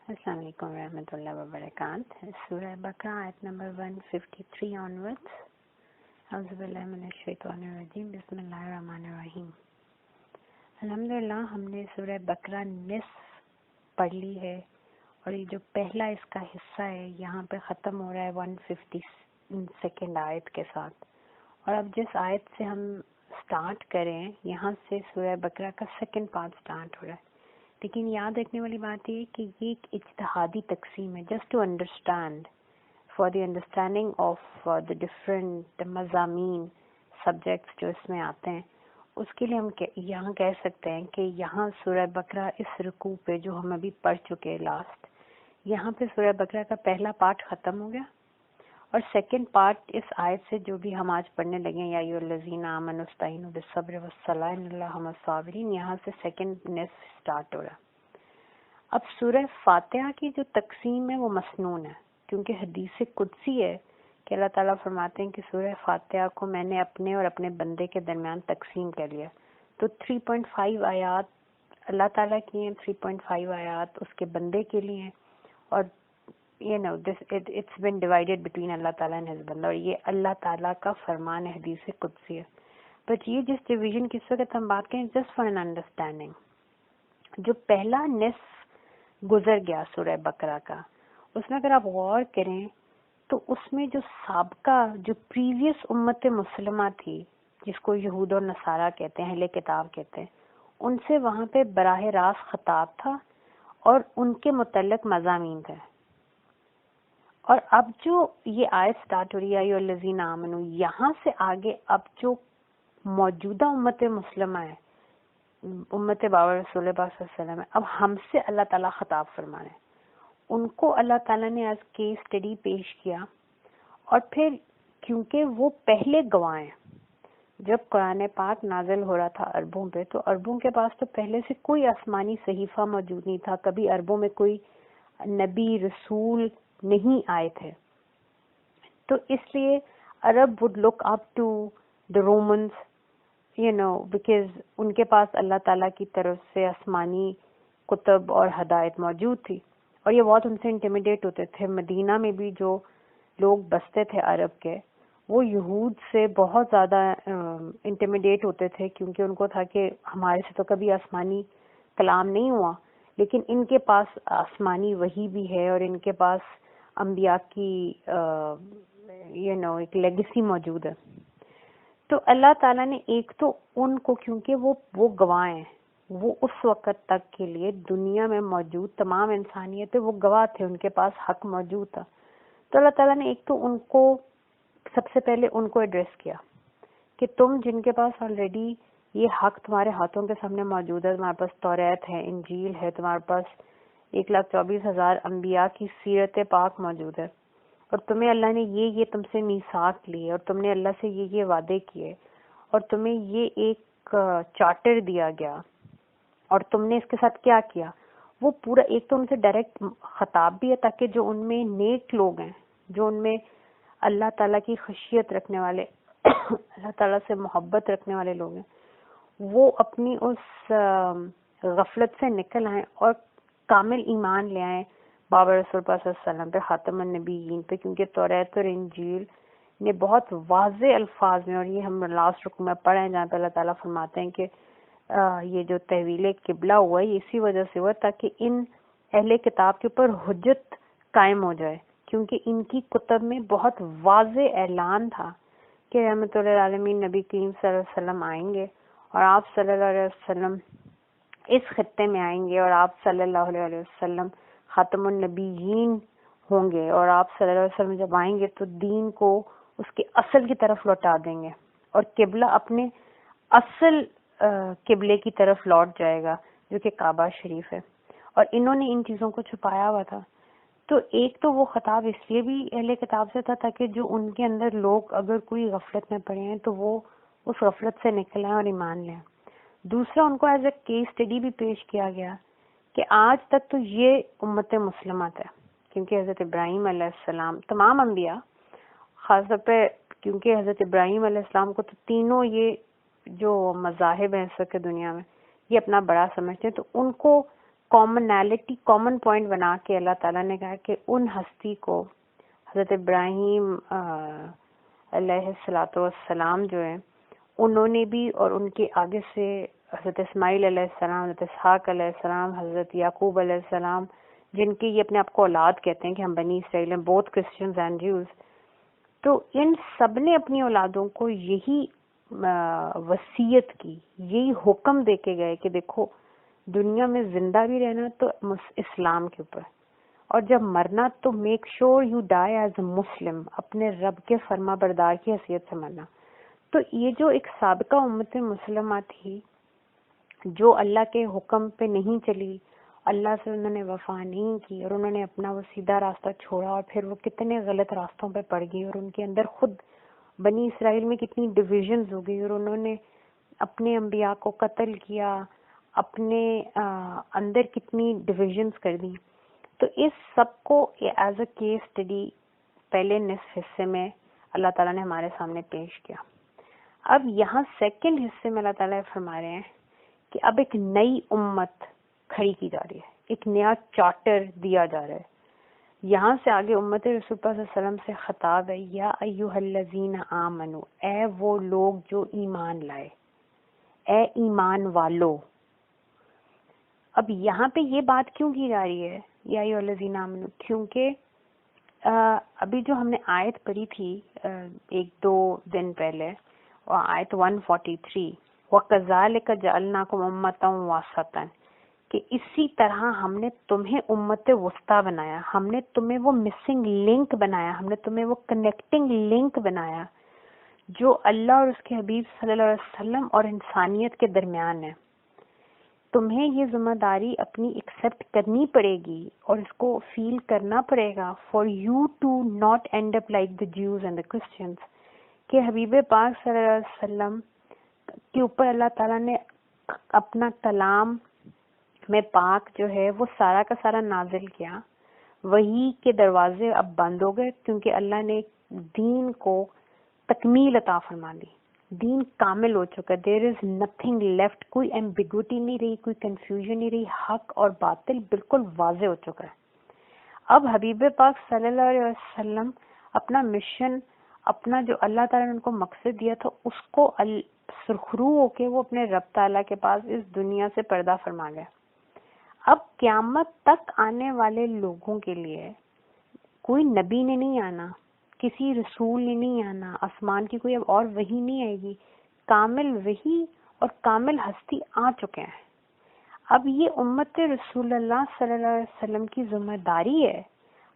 السلام علیکم ورحمۃ اللہ وبرکاتہ۔ سورہ بقرہ آیت نمبر 153 آنورڈس۔ اعوذ باللہ من الشیطان الرجیم، بسم اللہ الرحمن الرحیم۔ الحمدللہ ہم نے سورہ بقرہ نصف پڑھ لی ہے اور یہ جو پہلا اس کا حصہ ہے یہاں پہ ختم ہو رہا ہے 152 آیت کے ساتھ، اور اب جس آیت سے ہم سٹارٹ کریں یہاں سے سورہ بقرہ کا سیکنڈ پارٹ سٹارٹ ہو رہا ہے۔ لیکن یاد رکھنے والی بات یہ کہ یہ ایک اجتہادی تقسیم ہے، just to understand, for the understanding of the different مضامین سبجیکٹس جو اس میں آتے ہیں، اس کے لیے ہم یہاں کہہ سکتے ہیں کہ یہاں سورہ بقرہ اس رکوع پہ جو ہم ابھی پڑھ چکے لاسٹ، یہاں پہ سورہ بقرہ کا پہلا پارٹ ختم ہو گیا، اور سیکنڈ پارٹ اس آیت سے جو بھی ہم آج پڑھنے لگے ہیں، یا ایھا الذین آمنوا استعینوا بالصبر والصلاۃ ان اللہ مع الصابرین، یہاں سے سیکنڈ نصف سٹارٹ ہو رہا ہے۔ اب سورہ فاتحہ کی جو تقسیم ہے وہ مسنون ہے، کیونکہ حدیث قدسی ہے کہ اللہ تعالیٰ فرماتے ہیں کہ سورہ فاتحہ کو میں نے اپنے اور اپنے بندے کے درمیان تقسیم کر لیا۔ تو 3.5 آیات اللہ تعالیٰ کی ہیں، 3.5 آیات اس کے بندے کے لیے ہیں، اور it's been divided between اللہ تعالیٰ and his بندہ، اور یہ اللہ تعالیٰ کا فرمان ہے، حدیث قدسی ہے۔ بٹ یہ جس ڈویژن کی اس وقت ہم بات کریں جسٹ فار این انڈرسٹینڈنگ، جو پہلا نصف گزر گیا سورہ بقرہ کا، اس میں اگر آپ غور کریں تو اس میں جو سابقہ جو پریویس امت مسلمہ تھی، جس کو یہود اور نصارہ کہتے ہیں، اہل کتاب کہتے ہیں، ان سے وہاں پہ براہ راست خطاب تھا اور ان کے متعلق مضامین تھے۔ اور اب جو یہ آیت سٹارٹ ہو رہی ہے ایھا الذین آمنوا، یہاں سے آگے اب جو موجودہ امت مسلمہ ہے، امت بابر رسول اللہ صلی اللہ علیہ وسلم ہے، اب ہم سے اللہ تعالیٰ خطاب فرما رہے ہیں۔ ان کو اللہ تعالیٰ نے ایز کیس اسٹڈی پیش کیا، اور پھر کیونکہ وہ پہلے گواہ ہیں، جب قرآن پاک نازل ہو رہا تھا عربوں پہ، تو عربوں کے پاس تو پہلے سے کوئی آسمانی صحیفہ موجود نہیں تھا، کبھی عربوں میں کوئی نبی رسول نہیں آئے تھے، تو اس لیے عرب would look up to the Romans, because ان کے پاس اللہ تعالیٰ کی طرف سے آسمانی کتب اور ہدایت موجود تھی، اور یہ بہت ان سے انٹیمیڈیٹ ہوتے تھے۔ مدینہ میں بھی جو لوگ بستے تھے عرب کے، وہ یہود سے بہت زیادہ انٹیمیڈیٹ ہوتے تھے، کیونکہ ان کو تھا کہ ہمارے سے تو کبھی آسمانی کلام نہیں ہوا، لیکن ان کے پاس آسمانی وحی بھی ہے، اور ان کے پاس انبیاء کی ایک لیگیسی موجود ہے۔ تو اللہ تعالیٰ نے ایک تو ان کو، کیونکہ وہ گواہ ہیں، وہ اس وقت تک کے لیے دنیا میں موجود تمام انسانیت وہ گواہ تھے، ان کے پاس حق موجود تھا، تو اللہ تعالیٰ نے ایک تو ان کو سب سے پہلے ان کو ایڈریس کیا کہ تم جن کے پاس آلریڈی یہ حق تمہارے ہاتھوں کے سامنے موجود ہے، تمہارے پاس توریت ہے، انجیل ہے، تمہارے پاس 1,24,000 انبیاء کی سیرت پاک موجود ہے، اور تمہیں اللہ نے یہ تم سے میثاق لی، اور تم نے اللہ سے یہ وعدے کیے، اور تمہیں یہ ایک چارٹر دیا گیا، اور تم نے اس کے ساتھ کیا کیا، وہ پورا ایک تو ان سے ڈائریکٹ خطاب بھی ہے، تاکہ جو ان میں نیک لوگ ہیں، جو ان میں اللہ تعالیٰ کی خشیت رکھنے والے، اللہ تعالیٰ سے محبت رکھنے والے لوگ ہیں، وہ اپنی اس غفلت سے نکل آئیں اور کامل ایمان لے آئیں بابر رسول اللہ صلی اللہ علیہ وسلم پہ، خاتم النبیین پہ، کیونکہ توریت اور انجیل نے بہت واضح الفاظ میں، اور یہ ہم لاسٹ رکوع میں پڑھے ہیں جہاں پہ اللہ تعالیٰ فرماتے ہیں کہ یہ جو تحویل قبلہ ہوا ہے یہ اسی وجہ سے ہوا تاکہ ان اہل کتاب کے اوپر حجت قائم ہو جائے، کیونکہ ان کی کتب میں بہت واضح اعلان تھا کہ رحمت للعالمین نبی کریم صلی اللہ علیہ وسلم آئیں گے، اور آپ صلی اللہ علیہ وسلم اس خطے میں آئیں گے، اور آپ صلی اللہ علیہ وسلم خاتم النبیین ہوں گے، اور آپ صلی اللہ علیہ وسلم جب آئیں گے تو دین کو اس کے اصل کی طرف لوٹا دیں گے، اور قبلہ اپنے اصل قبلے کی طرف لوٹ جائے گا جو کہ کعبہ شریف ہے، اور انہوں نے ان چیزوں کو چھپایا ہوا تھا۔ تو ایک تو وہ خطاب اس لیے بھی اہل کتاب سے تھا تاکہ جو ان کے اندر لوگ اگر کوئی غفلت میں پڑے ہیں تو وہ اس غفلت سے نکل آئیں اور ایمان لیں۔ دوسرا، ان کو ایز اے کیس اسٹڈی بھی پیش کیا گیا کہ آج تک تو یہ امت مسلمہ ہے، کیونکہ حضرت ابراہیم علیہ السلام، تمام انبیاء خاص طور پہ، کیونکہ حضرت ابراہیم علیہ السلام کو تو تینوں یہ جو مذاہب ہیں اس وقت دنیا میں یہ اپنا بڑا سمجھتے ہیں، تو ان کو کامنالٹی، کامن پوائنٹ بنا کے اللہ تعالیٰ نے کہا کہ ان ہستی کو حضرت ابراہیم علیہ الصلوۃ والسلام جو ہیں انہوں نے بھی، اور ان کے آگے سے حضرت اسماعیل علیہ السلام، حضرت اسحاق علیہ السلام، حضرت یعقوب علیہ السلام، جن کی یہ اپنے آپ کو اولاد کہتے ہیں کہ ہم بنی اسرائیل ہیں، بوتھ کرسچنز اینڈ جیوز، تو ان سب نے اپنی اولادوں کو یہی وصیت کی، یہی حکم دے کے گئے کہ دیکھو دنیا میں زندہ بھی رہنا تو اسلام کے اوپر، اور جب مرنا تو make sure you die as a مسلم، اپنے رب کے فرما بردار کی حیثیت سے مرنا۔ تو یہ جو ایک سابقہ امت مسلمہ تھی جو اللہ کے حکم پہ نہیں چلی، اللہ سے انہوں نے وفا نہیں کی، اور انہوں نے اپنا وہ سیدھا راستہ چھوڑا، اور پھر وہ کتنے غلط راستوں پہ پڑ گئی، اور ان کے اندر خود بنی اسرائیل میں کتنی ڈویژنز ہو گئی، اور انہوں نے اپنے انبیاء کو قتل کیا، اپنے اندر کتنی ڈویژنز کر دی۔ تو اس سب کو ایز اے کیس اسٹڈی پہلے نصف حصے میں اللہ تعالیٰ نے ہمارے سامنے پیش کیا۔ اب یہاں سیکنڈ حصے میں اللہ تعالیٰ فرما رہے ہیں کہ اب ایک نئی امت کھڑی کی جا رہی ہے، ایک نیا چارٹر دیا جا رہا ہے۔ یہاں سے آگے امت رسول اللہ صلی اللہ علیہ وسلم سے خطاب ہے، یا ایھا الذین آمنو، اے وہ لوگ جو ایمان لائے، اے ایمان والو۔ اب یہاں پہ یہ بات کیوں کی جا رہی ہے یا ایھا الذین آمنو؟ کیونکہ ابھی جو ہم نے آیت پڑھی تھی ایک دو دن پہلے، آیت 143، وَكَذَلِكَ جَعَلْنَاكُمْ أُمَّةً وَسَطًا، کہ اسی طرح ہم نے تمہیں امت وسطیٰ بنایا، ہم نے تمہیں وہ مسنگ لنک بنایا، ہم نے تمہیں وہ کنیکٹنگ لنک بنایا جو اللہ اور اس کے حبیب صلی اللہ علیہ وسلم اور انسانیت کے درمیان ہے۔ تمہیں یہ ذمہ داری اپنی ایکسیپٹ کرنی پڑے گی اور اس کو فیل کرنا پڑے گا for you to not end up like the Jews and the Christians, کہ حبیب پاک صلی اللہ علیہ وسلم کے اوپر اللہ تعالیٰ نے اپنا کلام میں پاک جو ہے وہ سارا کا سارا نازل کیا، وحی کے دروازے اب بند ہو گئے کیونکہ اللہ نے دین کو تکمیل عطا فرما دی، دین کامل ہو چکا، دیر از نتھنگ لیفٹ، کوئی ایمبیگوٹی نہیں رہی، کوئی کنفیوژن نہیں رہی، حق اور باطل بالکل واضح ہو چکا ہے۔ اب حبیب پاک صلی اللہ علیہ وسلم اپنا مشن، اپنا جو اللہ تعالیٰ نے ان کو مقصد دیا تھا اس کو سرخرو ہو کے وہ اپنے رب تعالیٰ کے پاس اس دنیا سے پردہ فرما گئے۔ اب قیامت تک آنے والے لوگوں کے لیے کوئی نبی نے نہیں آنا، کسی رسول نے نہیں آنا، آسمان کی کوئی اب اور وحی نہیں آئے گی، کامل وحی اور کامل ہستی آ چکے ہیں۔ اب یہ امت رسول اللہ صلی اللہ علیہ وسلم کی ذمہ داری ہے،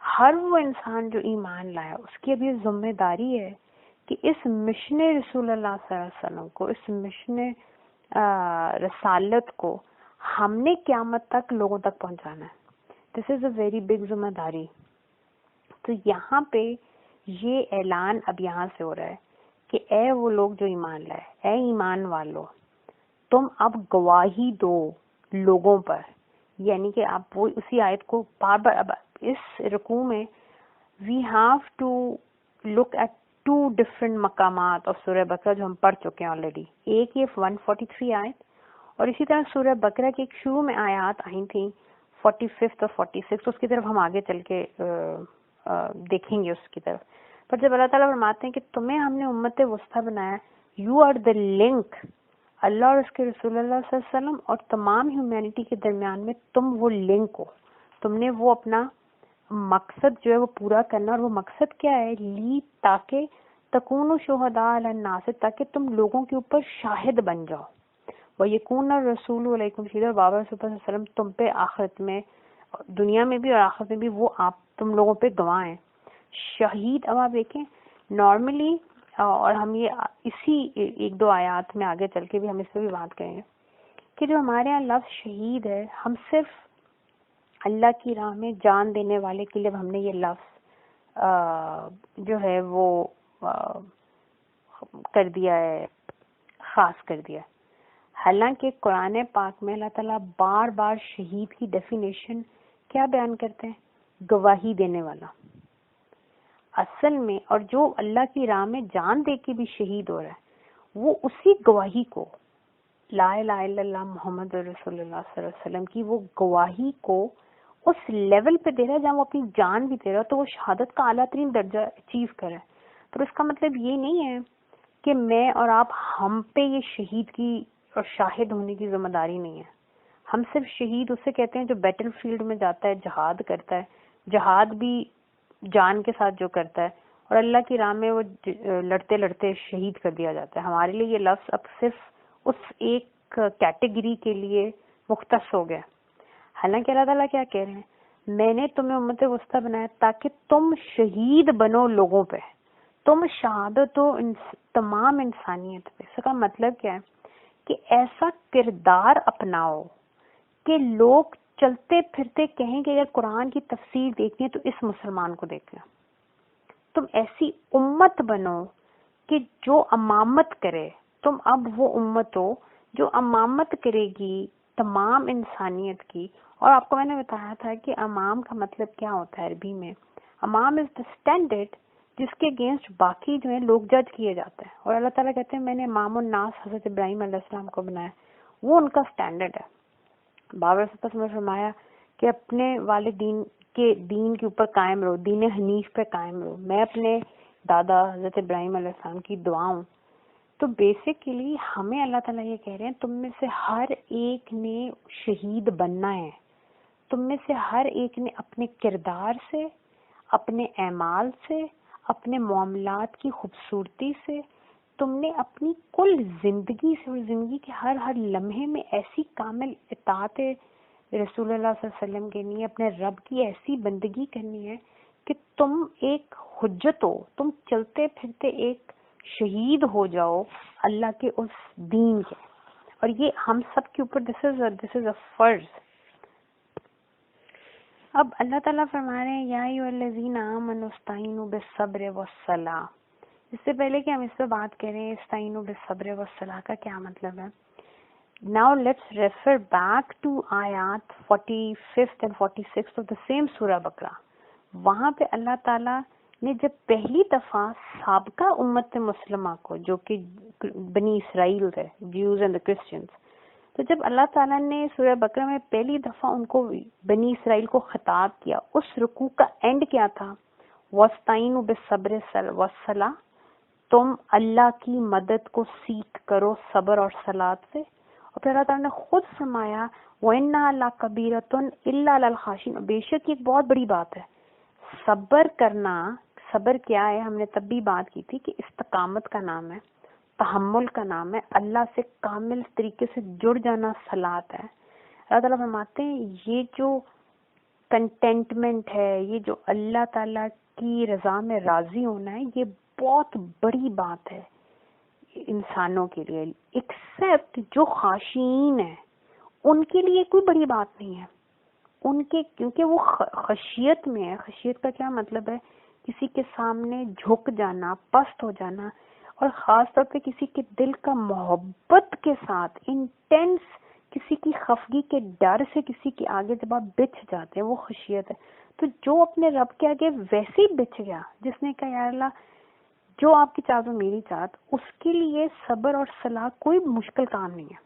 ہر وہ انسان جو ایمان لایا اس کی اب یہ ذمہ داری ہے کہ اس مشن رسول اللہ صلی اللہ علیہ وسلم کو، اس مشن رسالت کو ہم نے قیامت تک لوگوں تک پہنچانا ہے۔ دس از اے ویری بگ ذمہ داری۔ تو یہاں پہ یہ اعلان اب یہاں سے ہو رہا ہے کہ اے وہ لوگ جو ایمان لائے، اے ایمان والو، تم اب گواہی دو لوگوں پر، یعنی کہ آپ وہ اسی آیت کو بار بار اب اس رکوع میں we have to look at two different مقامات اور سورہ بقرہ جو ہم پڑھ چکے ہیں آلریڈی، ایک یہ 143 آیت، اور اسی طرح سورہ بقرہ کی ایک شروع میں آیات آئی تھیں 45 اور 46، اس کی طرف ہم آگے چل کے دیکھیں گے اس کی طرف۔ پر جب اللہ تعالیٰ فرماتے ہیں کہ تمہیں ہم نے امت وسطیٰ بنایا، یو آر دا لنک، اللہ اور اس کے رسول اللہ صلی اللہ علیہ وسلم اور تمام ہیومینٹی کے درمیان میں تم وہ لنک ہو، تم نے وہ اپنا مقصد جو ہے وہ پورا کرنا، اور وہ مقصد کیا ہے؟ لی تاکہ تکونوا شہداء علی الناس، تاکہ تم لوگوں کے اوپر شاہد بن جاؤ، وَيَكُونَ الرَّسُولُ عَلَيْكُمْ شَهِيدًا، بابا رسول اللہ صلی اللہ علیہ وسلم تم پہ آخرت میں، دنیا میں بھی اور آخرت میں بھی وہ آپ تم لوگوں پہ گواہ ہیں۔ شہید، اب آپ دیکھیں نارملی، اور ہم یہ اسی ایک دو آیات میں آگے چل کے بھی ہم اس پہ بھی بات کریں گے کہ جو ہمارے یہاں لفظ شہید ہے، ہم صرف اللہ کی راہ میں جان دینے والے کے لیے ہم نے یہ لفظ جو ہے وہ کر دیا ہے، خاص کر دیا ہے۔ حالانکہ قرآن پاک میں اللہ تعالیٰ بار بار شہید کی ڈیفینیشن کیا بیان کرتے ہیں؟ گواہی دینے والا۔ اصل میں اور جو اللہ کی راہ میں جان دے کے بھی شہید ہو رہا ہے وہ اسی گواہی کو لا الہ الا اللہ محمد رسول اللہ صلی اللہ علیہ وسلم کی وہ گواہی کو اس لیول پہ دے رہا ہے جہاں وہ اپنی جان بھی دے رہا ہے، تو وہ شہادت کا اعلیٰ ترین درجہ اچیو کرے. تو اس کا مطلب یہ نہیں ہے کہ میں اور آپ ہم پہ یہ شہید کی اور شاہد ہونے کی ذمہ داری نہیں ہے. ہم صرف شہید اسے کہتے ہیں جو بیٹل فیلڈ میں جاتا ہے، جہاد کرتا ہے، جہاد بھی جان کے ساتھ جو کرتا ہے، اور اللہ کی راہ میں وہ لڑتے لڑتے شہید کر دیا جاتا ہے. ہمارے لیے یہ لفظ اب صرف اس ایک کیٹیگری کے لیے مختص ہو گیا. حالانکہ اللہ تعالیٰ کیا کہہ رہے ہیں، میں نے تمہیں امت وسطیٰ بنایا تاکہ تم شہید بنو لوگوں پہ، تم شہادت ہو تمام انسانیت پہ. اس کا مطلب کیا ہے کہ ایسا کردار اپناؤ کہ لوگ چلتے پھرتے کہیں کہ اگر قرآن کی تفسیر دیکھنی ہے تو اس مسلمان کو دیکھنا. تم ایسی امت بنو کہ جو امامت کرے. تم اب وہ امت ہو جو امامت کرے گی تمام انسانیت کی. اور آپ کو میں نے بتایا تھا کہ امام کا مطلب کیا ہوتا ہے عربی میں. امام از دا اسٹینڈرڈ جس کے اگینسٹ باقی جو ہیں لوگ جج کیے جاتے ہیں. اور اللہ تعالیٰ کہتے ہیں میں نے امام الناس حضرت ابراہیم علیہ السلام کو بنایا، وہ ان کا اسٹینڈرڈ ہے. بابر صاحب نے فرمایا کہ اپنے والدین کے دین کے اوپر قائم رہو، دین حنیف پہ قائم رہو. میں اپنے دادا حضرت ابراہیم علیہ السلام کی دعا ہوں. تو بیسیکلی ہمیں اللہ تعالیٰ یہ کہہ رہے ہیں تم میں سے ہر ایک نے شہید بننا ہے. تم میں سے ہر ایک نے اپنے کردار سے، اپنے اعمال سے، اپنے معاملات کی خوبصورتی سے، تم نے اپنی کل زندگی سے اور زندگی کے ہر ہر لمحے میں ایسی کامل اطاعت رسول اللہ صلی اللہ علیہ وسلم کرنی ہے، اپنے رب کی ایسی بندگی کرنی ہے کہ تم ایک حجت ہو، تم چلتے پھرتے ایک شہید ہو جاؤ اللہ کے اس دین کے. اور یہ ہم سب کے اوپر دس از اے فرض. اب اللہ تعالیٰ فرما رہے ہیں یا ایھا الذین آمنوا استعینوا بالصبر والصلاۃ. اس سے پہلے کہ ہم اس پہ بات کریں استعینوا بالصبر والصلاۃ کا کیا مطلب ہے، now let's refer back to آیات 45 and 46 of the same سورہ بقرہ. وہاں پہ اللہ تعالیٰ نے جب پہلی دفعہ سابقہ امت مسلمہ کو جو کہ بنی اسرائیل تھے، جیوز اینڈ کرسچنز، تو جب اللہ تعالیٰ نے سورہ بقرہ میں پہلی دفعہ ان کو بنی اسرائیل کو خطاب کیا، اس رکوع کا اینڈ کیا تھا، وَاسْتَعِینُوا بِالصَّبْرِ وَالصَّلَاةِ، تم اللہ کی مدد کو سیکھ کرو صبر اور صلاۃ سے. اور پھر اللہ تعالیٰ نے خود فرمایا وَإِنَّهَا لَكَبِیرَةٌ إِلَّا عَلَى الْخَاشِعِینَ، بے شک یہ بہت بڑی بات ہے. صبر کرنا، صبر کیا ہے ہم نے تب بھی بات کی تھی کہ استقامت کا نام ہے، تحمل کا نام ہے، اللہ سے کامل طریقے سے جڑ جانا صلاۃ ہے. اللہ تعالیٰ فرماتے ہیں یہ جو کنٹینٹمنٹ ہے، یہ جو اللہ تعالیٰ کی رضا میں راضی ہونا ہے، یہ بہت بڑی بات ہے انسانوں کے لیے. ایکسپٹ جو خاشعین ہیں ان کے لیے کوئی بڑی بات نہیں ہے. ان کے کیونکہ وہ خشیت میں ہے. خشیت کا کیا مطلب ہے، کسی کے سامنے جھک جانا، پست ہو جانا، اور خاص طور پہ کسی کے دل کا محبت کے ساتھ انٹینس کسی کی خفگی کے ڈر سے کسی کے آگے جب آپ بچھ جاتے ہیں، وہ خشیت ہے. تو جو اپنے رب کے آگے ویسے ہی بچھ گیا، جس نے کہا یا اللہ جو آپ کی چاہت وہ میری چاہت، اس کے لیے صبر اور صلاح کوئی مشکل کام نہیں ہے.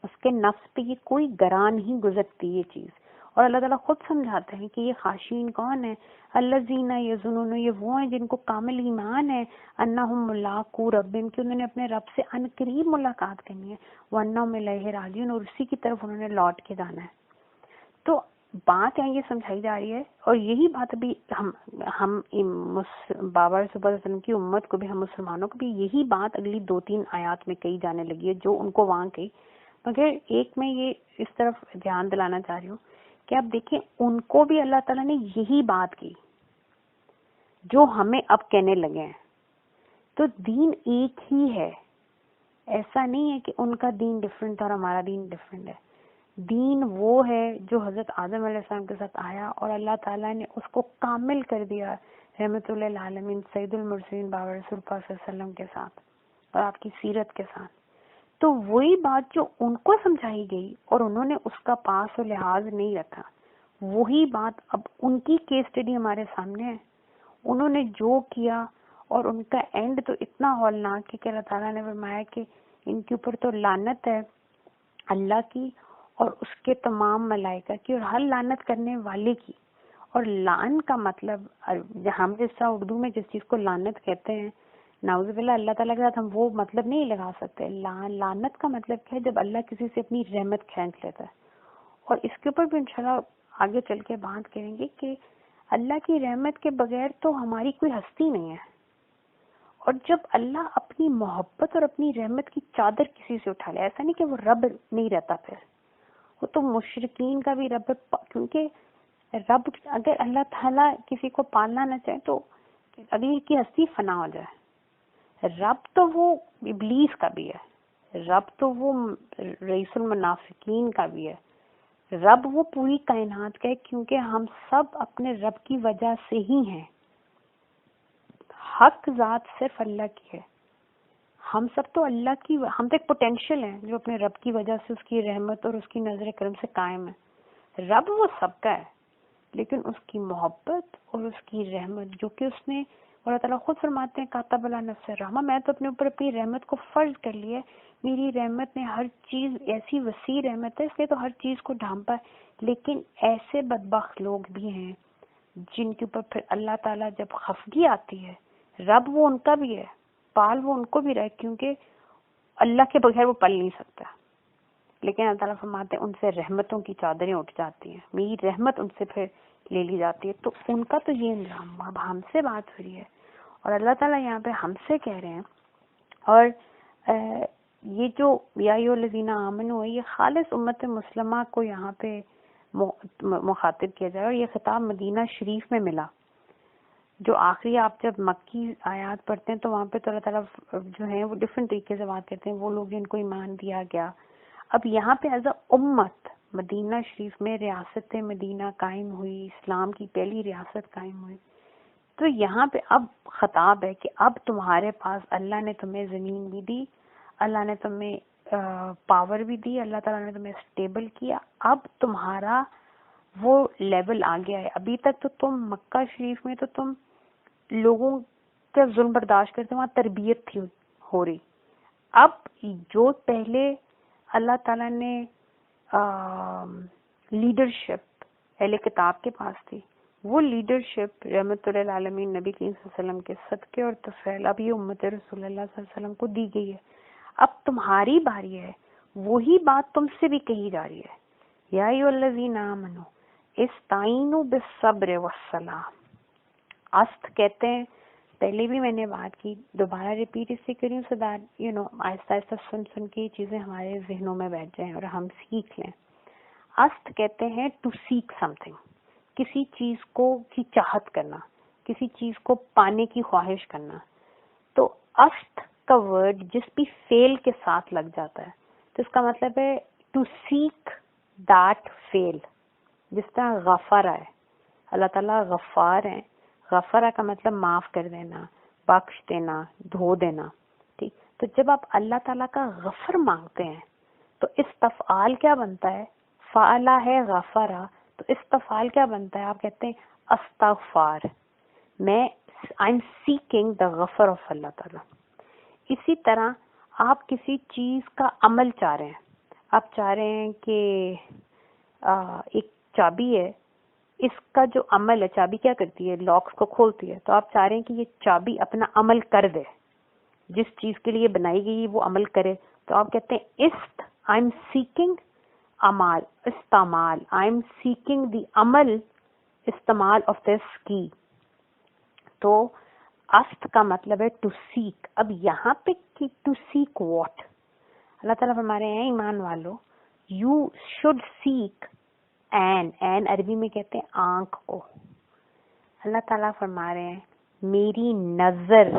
اس کے نفس پہ یہ کوئی گراں نہیں گزرتی یہ چیز. اور اللہ تعالیٰ خود سمجھاتے ہیں کہ یہ خاشعین کون ہیں، الذین یظنون، یہ وہ ہیں جن کو کامل ایمان ہے، انہم ملاقو ربہم، کہ انہوں نے اپنے رب سے ان قریب ملاقات کرنی ہے، وانہم الیہ راجعون، اور اسی کی طرف انہوں نے لوٹ کے جانا ہے. تو بات یہاں یہ سمجھائی جا رہی ہے، اور یہی بات بھی ہم بابا صلی اللہ علیہ وسلم کی امت کو بھی، ہم مسلمانوں کو بھی یہی بات اگلی 2-3 آیات میں کہی جانے لگی ہے جو ان کو وہاں کہی. مگر ایک میں یہ اس طرف دھیان دلانا چاہ رہی ہوں کہ آپ دیکھیں ان کو بھی اللہ تعالیٰ نے یہی بات کی جو ہمیں اب کہنے لگے ہیں. تو دین ایک ہی ہے، ایسا نہیں ہے کہ ان کا دین ڈیفرنٹ اور ہمارا دین ڈیفرنٹ ہے. دین وہ ہے جو حضرت آدم علیہ السلام کے ساتھ آیا اور اللہ تعالیٰ نے اس کو کامل کر دیا رحمت اللہ للعالمین سید المرسلین بابا رسول پاک صلی اللہ علیہ وسلم کے ساتھ اور آپ کی سیرت کے ساتھ. تو وہی بات جو ان کو سمجھائی گئی اور انہوں نے اس کا پاس و لحاظ نہیں رکھا، وہی بات اب ان کی کیس اسٹڈی ہمارے سامنے ہے. انہوں نے جو کیا اور ان کا اینڈ تو اتنا ہولناک ہے کہ اللہ تعالیٰ نے فرمایا کہ ان کے اوپر تو لعنت ہے اللہ کی اور اس کے تمام ملائکہ کی اور ہر لعنت کرنے والے کی. اور لعن کا مطلب ہم جس طرح اردو میں جس چیز کو لعنت کہتے ہیں نعوذ باللہ اللہ تعالیٰ کے ساتھ ہم وہ مطلب نہیں لگا سکتے. لعنت کا مطلب کیا ہے؟ جب اللہ کسی سے اپنی رحمت کھینچ لیتا ہے. اور اس کے اوپر بھی انشاءاللہ آگے چل کے بات کریں گے کہ اللہ کی رحمت کے بغیر تو ہماری کوئی ہستی نہیں ہے. اور جب اللہ اپنی محبت اور اپنی رحمت کی چادر کسی سے اٹھا لے، ایسا نہیں کہ وہ رب نہیں رہتا، پھر وہ تو مشرکین کا بھی رب ہے. کیونکہ رب اگر اللہ تعالیٰ کسی کو پالنا نہ چاہے تو اگلی کی ہستی فنا ہو جائے. رب تو وہ ابلیس کا بھی ہے، رب تو وہ رئیس المنافقین کا بھی ہے، رب وہ پوری کائنات کا ہے، کیونکہ ہم سب اپنے رب کی وجہ سے ہی ہیں. حق ذات صرف اللہ کی ہے. ہم سب تو اللہ کی، ہم تو ایک پوٹینشیل ہیں جو اپنے رب کی وجہ سے اس کی رحمت اور اس کی نظر کرم سے قائم ہے. رب وہ سب کا ہے، لیکن اس کی محبت اور اس کی رحمت جو کہ اس نے، اللہ تعالیٰ خود فرماتے ہیں کاتب علی نفسہ الرحمہ، میں تو اپنے اوپر اپنی رحمت کو فرض کر لیا ہے. میری رحمت نے ہر چیز، ایسی وسیع رحمت ہے، اس نے تو ہر چیز کو ڈھانپا ہے. لیکن ایسے بدبخت لوگ بھی ہیں جن کے اوپر پھر اللہ تعالیٰ جب خفگی آتی ہے، رب وہ ان کا بھی ہے، پال وہ ان کو بھی رہے، کیونکہ اللہ کے بغیر وہ پل نہیں سکتا. لیکن اللہ تعالیٰ فرماتے ہیں ان سے رحمتوں کی چادریں اٹھ جاتی ہیں، میری رحمت ان سے پھر لے لی جاتی ہے. تو ان کا تو یہ انجام. اب ہم سے بات ہو رہی ہے اور اللہ تعالیٰ یہاں پہ ہم سے کہہ رہے ہیں. اور یہ جو یا ایھا الذین آمنوا، یہ خالص امت مسلمہ کو یہاں پہ مخاطب کیا جائے. اور یہ خطاب مدینہ شریف میں ملا. جو آخری آپ جب مکی آیات پڑھتے ہیں تو وہاں پہ تو اللہ تعالیٰ جو ہیں وہ ڈفرینٹ طریقے سے بات کرتے ہیں، وہ لوگ جن کو ایمان دیا گیا. اب یہاں پہ ایز اے امت مدینہ شریف میں ریاست مدینہ قائم ہوئی، اسلام کی پہلی ریاست قائم ہوئی. تو یہاں پہ اب خطاب ہے کہ اب تمہارے پاس، اللہ نے تمہیں زمین بھی دی، اللہ نے تمہیں پاور بھی دی، اللہ تعالیٰ نے تمہیں اسٹیبل کیا. اب تمہارا وہ لیول آ گیا ہے. ابھی تک تو تم مکہ شریف میں تو تم لوگوں کا ظلم برداشت کرتے، وہاں تربیت تھی ہو رہی. اب جو پہلے اللہ تعالیٰ نے لیڈرشپ اہل کتاب کے پاس تھی، وہ لیڈرشپ رحمت للعالمین نبی کریم صلی اللہ علیہ وسلم کے صدقے اور طفیل اب یہ امت رسول اللہ صلی اللہ علیہ وسلم کو دی گئی ہے. اب تمہاری باری ہے. وہی بات تم سے بھی کہی جا رہی ہے. یا ایھا الذین آمنوا استعینوا بالصبر والصلاۃ. است کہتے ہیں، پہلے بھی میں نے بات کی، دوبارہ ریپیٹ اس سے کری ہوں so that آہستہ آہستہ سن کے یہ چیزیں ہمارے ذہنوں میں بیٹھ جائیں اور ہم سیکھ لیں. است کہتے ہیں ٹو سیک سم تھنگ، کسی چیز کو کی چاہت کرنا، کسی چیز کو پانے کی خواہش کرنا. تو است کا ورڈ جس بھی فیل کے ساتھ لگ جاتا ہے تو اس کا مطلب ہے ٹو سیک دیٹ فیل. جس طرح غفرہ ہے، اللہ تعالیٰ غفار ہیں. غفرہ کا مطلب معاف کر دینا، بخش دینا، دھو دینا. ٹھیک، تو جب آپ اللہ تعالیٰ کا غفر مانگتے ہیں تو استفعال کیا بنتا ہے؟ فعلا ہے غفرہ، تو استفعال کیا بنتا ہے؟ آپ کہتے ہیں استغفار، میں I'm seeking the غفر of اللہ تعالیٰ. اسی طرح آپ کسی چیز کا عمل چاہ رہے ہیں. آپ چاہ رہے ہیں کہ ایک چابی ہے، اس کا جو عمل ہے، چابی کیا کرتی ہے؟ لاکس کو کھولتی ہے. تو آپ چاہ رہے ہیں کہ یہ چابی اپنا عمل کر دے، جس چیز کے لیے بنائی گئی وہ عمل کرے. تو آپ کہتے ہیں I'm seeking عمل، استعمال، I'm seeking the عمل، استعمال of this key. تو است کا مطلب ہے ٹو سیک. اب یہاں پہ ٹو سیک واٹ؟ اللہ تعالیٰ فرما رہے ہیں ایمان والو، یو شوڈ سیک این عربی میں کہتے ہیں آنکھ کو. اللہ تعالیٰ فرما رہے ہیں میری نظر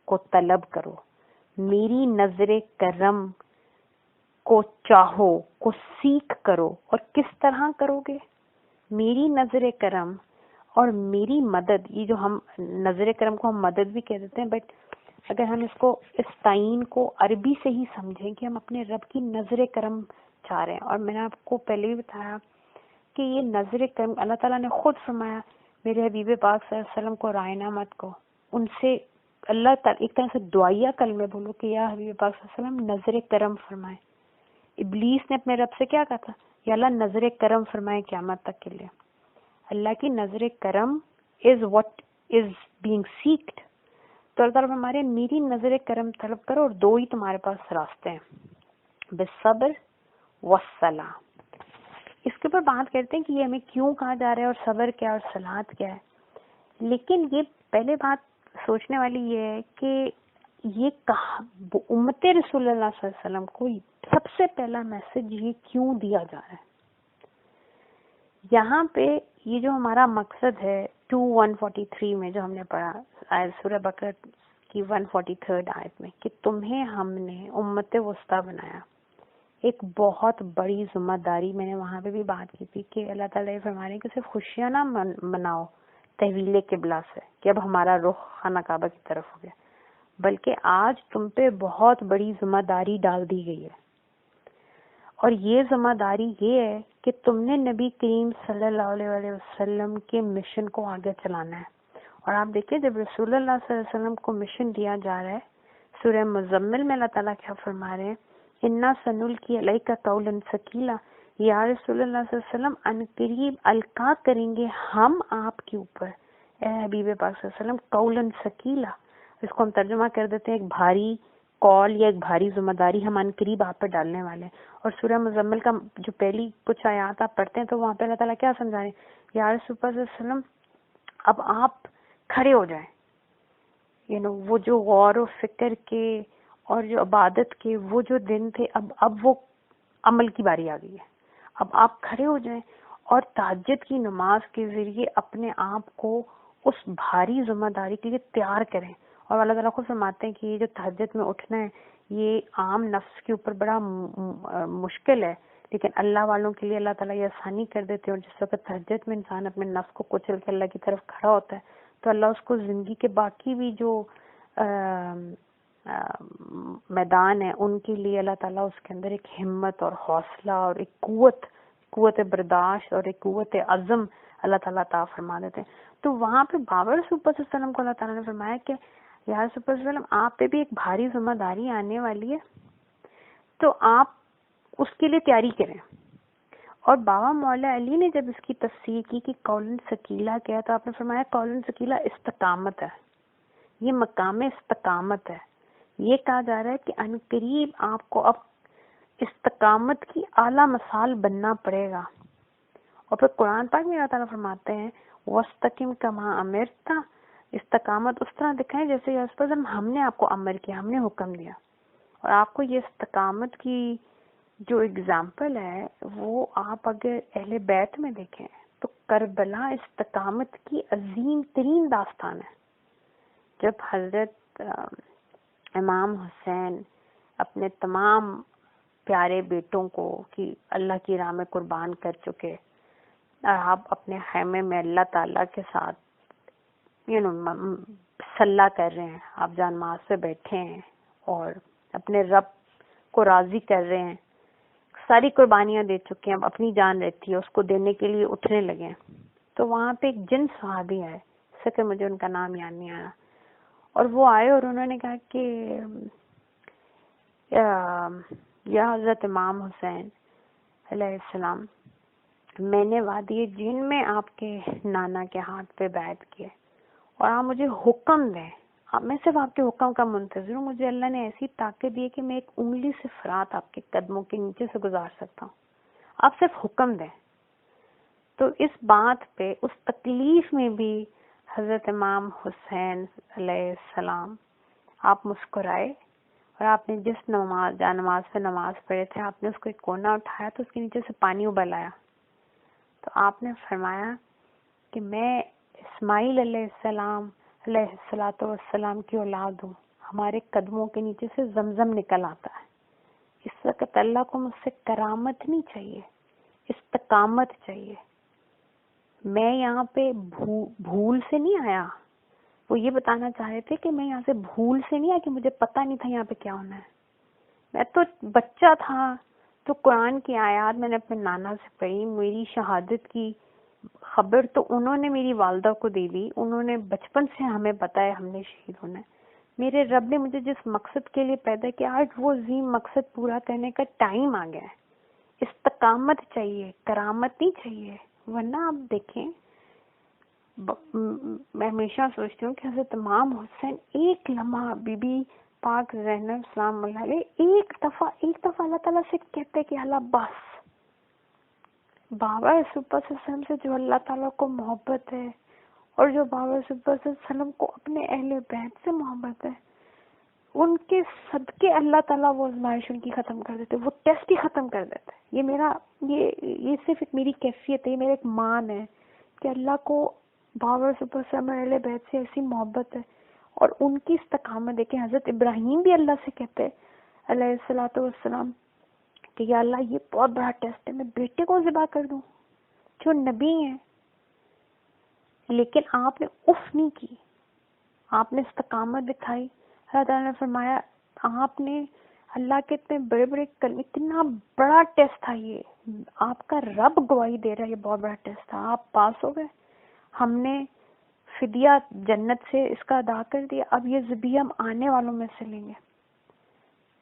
کو طلب کرو، میری نظر کرم کو چاہو، کو سیکھ کرو. اور کس طرح کرو گے؟ میری نظر کرم اور میری مدد. یہ جو ہم نظر کرم کو ہم مدد بھی کہہ دیتے ہیں، بٹ اگر ہم اس کو استعین کو عربی سے ہی سمجھیں کہ ہم اپنے رب کی نظر کرم چاہ رہے ہیں. اور میں نے آپ کو پہلے بھی بتایا کہ یہ نظر کرم اللہ تعالیٰ نے خود فرمایا میرے حبیب پاک صلی اللہ علیہ وسلم کو رائنا مت کو. ان سے اللہ تعالیٰ ایک طرح سے دعائیہ کلمے بولو کہ یا حبیب پاک صلی اللہ علیہ وسلم نظر کرم فرمائے. ابلیس نے اپنے رب سے کیا کہا تھا؟ یا اللہ نظر کرم فرمائے قیامت تک کے لیے. اللہ کی نظر کرم is what is being sacked. تو اللہ تعالیٰ ہمارے میری نظر کرم طلب کرو اور دو ہی تمہارے پاس راستے ہیں، بالصبر والصلاح. اس کے اوپر بات کرتے ہیں کہ یہ ہمیں کیوں کہا جا رہا ہے اور صبر کیا اور صلاۃ کیا ہے. لیکن یہ پہلے بات سوچنے والی یہ ہے کہ یہ امت رسول اللہ صلی اللہ علیہ وسلم کو سب سے پہلا میسج یہ کیوں دیا جا رہا ہے. یہاں پہ یہ جو ہمارا مقصد ہے 143 میں جو ہم نے پڑھا سورہ بقرہ کی 143 آیت میں، کہ تمہیں ہم نے امت وسطیٰ بنایا. ایک بہت بڑی ذمہ داری، میں نے وہاں پہ بھی بات کی تھی کہ اللہ تعالیٰ یہ فرما رہے ہیں کہ صرف خوشیاں نہ مناؤ تحویل قبلہ سے کہ اب ہمارا رخ خانہ کعبہ کی طرف ہو گیا، بلکہ آج تم پہ بہت بڑی ذمہ داری ڈال دی گئی ہے. اور یہ ذمہ داری یہ ہے کہ تم نے نبی کریم صلی اللہ علیہ وسلم کے مشن کو آگے چلانا ہے. اور آپ دیکھیں جب رسول اللہ صلی اللہ علیہ وسلم کو مشن دیا جا رہا ہے، سورہ مزمل میں اللہ تعالیٰ کیا فرما رہے ہیں؟ انا سنلقی علیک قولا ثقیلا، یا رسول اللہ صلی اللہ علیہ وسلم ان قریب القا کریں گے ہم آپ کے اوپر، اے حبیب پاک صلی اللہ علیہ وسلم، قولا ثقیلا. اس کو ہم ترجمہ کر دیتے ہیں ایک بھاری کال یا ایک بھاری ذمہ داری ہم ان قریب آپ پہ ڈالنے والے ہیں. اور سورہ مزمل کا جو پہلی کچھ آیات آپ پڑھتے ہیں تو وہاں پہ اللہ تعالیٰ کیا سمجھا رہے ہیں؟ یا رسول اللہ صلی اللہ علیہ وسلم اب آپ کھڑے ہو جائیں. وہ جو غور و فکر کے اور جو عبادت کے وہ جو دن تھے، اب وہ عمل کی باری آ گئی ہے. اب آپ کھڑے ہو جائیں اور تہجد کی نماز کے ذریعے اپنے آپ کو اس بھاری ذمہ داری کے لیے تیار کریں. اور اللہ تعالیٰ کو فرماتے ہیں کہ یہ جو تہجد میں اٹھنا ہے یہ عام نفس کے اوپر بڑا مشکل ہے، لیکن اللہ والوں کے لیے اللہ تعالیٰ یہ آسانی کر دیتے ہیں. اور جس وقت تہجد میں انسان اپنے نفس کو کچل کے اللہ کی طرف کھڑا ہوتا ہے تو اللہ اس کو زندگی کے باقی بھی جو میدان ہے ان کے لیے اللہ تعالیٰ اس کے اندر ایک ہمت اور حوصلہ اور ایک قوت برداشت اور ایک قوت عزم اللہ تعالیٰ عطا فرما دیتے ہیں. تو وہاں پہ بابر رسول اللہ صلی اللہ علیہ وسلم کو اللہ تعالیٰ نے فرمایا کہ یا رسول اللہ صلی اللہ علیہ وسلم آپ پہ بھی ایک بھاری ذمہ داری آنے والی ہے، تو آپ اس کے لیے تیاری کریں. اور بابا مولا علی نے جب اس کی تفسیر کی کہ قول ثقیلہ کیا، تو آپ نے فرمایا قول ثقیلہ استقامت ہے، یہ مقام استقامت ہے. یہ کہا جا رہا ہے کہ ان قریب آپ کو اب استقامت کی اعلیٰ مثال بننا پڑے گا. اور پھر قرآن پاک میں اللہ تعالیٰ فرماتے ہیں وَاسْتَقِمْ كَمَا أَمِرْتَ، استقامت اس طرح دکھائیں جیسے ہم نے آپ کو امر کیا، ہم نے حکم دیا. اور آپ کو یہ استقامت کی جو اگزامپل ہے وہ آپ اگر اہل بیت میں دیکھیں تو کربلا استقامت کی عظیم ترین داستان ہے. جب حضرت امام حسین اپنے تمام پیارے بیٹوں کو کی اللہ کی راہ میں قربان کر چکے اور آپ اپنے خیمے میں اللہ تعالیٰ کے ساتھ صلاح کر رہے ہیں، آپ جان نماز پہ بیٹھے ہیں اور اپنے رب کو راضی کر رہے ہیں، ساری قربانیاں دے چکے ہیں، اب اپنی جان رہتی ہے اس کو دینے کے لیے اٹھنے لگے ہیں. تو وہاں پہ ایک جن صحابی آئے، سکے مجھے ان کا نام یاد نہیں آیا، اور وہ آئے اور انہوں نے کہا کہ یا حضرت امام حسین علیہ السلام، میں نے وادی جن میں آپ کے نانا کے ہاتھ پہ بیعت کیے اور آپ مجھے حکم دیں، میں صرف آپ کے حکم کا منتظر ہوں. مجھے اللہ نے ایسی طاقت دی ہے کہ میں ایک انگلی سے فرات آپ کے قدموں کے نیچے سے گزار سکتا ہوں، آپ صرف حکم دیں. تو اس بات پہ اس تکلیف میں بھی حضرت امام حسین علیہ السلام آپ مسکرائے اور آپ نے جس نماز پہ نماز پڑھے تھے آپ نے اس کو ایک کونا اٹھایا تو اس کے نیچے سے پانی ابل آیا. تو آپ نے فرمایا کہ میں اسماعیل علیہ السلام علیہ السلام کی اولاد ہوں، ہمارے قدموں کے نیچے سے زمزم نکل آتا ہے. اس وقت اللہ کو مجھ سے کرامت نہیں چاہیے، استقامت چاہیے. میں یہاں پہ بھول سے نہیں آیا. وہ یہ بتانا چاہ رہے تھے کہ میں یہاں سے بھول سے نہیں آیا کہ مجھے پتہ نہیں تھا یہاں پہ کیا ہونا ہے. میں تو بچہ تھا تو قرآن کی آیات میں نے اپنے نانا سے پڑھی، میری شہادت کی خبر تو انہوں نے میری والدہ کو دے دی، انہوں نے بچپن سے ہمیں بتایا ہم نے شہید ہونا ہے. میرے رب نے مجھے جس مقصد کے لیے پیدا کیا آج وہ عظیم مقصد پورا کرنے کا ٹائم آ گیا ہے. استقامت چاہیے، کرامت نہیں چاہیے. ورنہ آپ دیکھیں، میں ہمیشہ سوچتی ہوں کہ حضرت امام حسین ایک لمحہ بی بی پاک زینب سلام اللہ علیہ ایک دفعہ اللہ تعالیٰ سے کہتے کہ اللہ بس. بابا رسول اللہ صلی اللہ علیہ وسلم سے جو اللہ تعالیٰ کو محبت ہے اور جو بابا رسول اللہ صلی اللہ علیہ وسلم کو اپنے اہل بیت سے محبت ہے، ان کے صدقے اللہ تعالیٰ وہ آزمائش ان کی ختم کر دیتے، وہ ٹیسٹ ہی ختم کر دیتے. یہ صرف ایک میری کیفیت ہے، یہ میرا ایک مان ہے کہ اللہ کو بابا رسول اللہ صلی اللہ علیہ وسلم اہل بیت سے ایسی محبت ہے اور ان کی استقامت دیکھیں. حضرت ابراہیم بھی اللہ سے کہتے علیہ الصلوۃ والسلام کہ یا اللہ یہ بہت بڑا ٹیسٹ ہے، میں بیٹے کو ذبح کر دوں جو نبی ہیں. لیکن آپ نے اف نہیں کی، آپ نے استقامت دکھائی. اللہ تعالیٰ نے فرمایا آپ نے اللہ کے اتنے بڑے بڑے اتنا بڑا ٹیسٹ تھا، یہ آپ کا رب گواہی دے رہا ہے، یہ بہت بڑا ٹیسٹ تھا، آپ پاس ہو گئے. ہم نے فدیہ جنت سے اس کا ادا کر دیا، اب یہ ذبیحہ ہم آنے والوں میں سے لیں گے.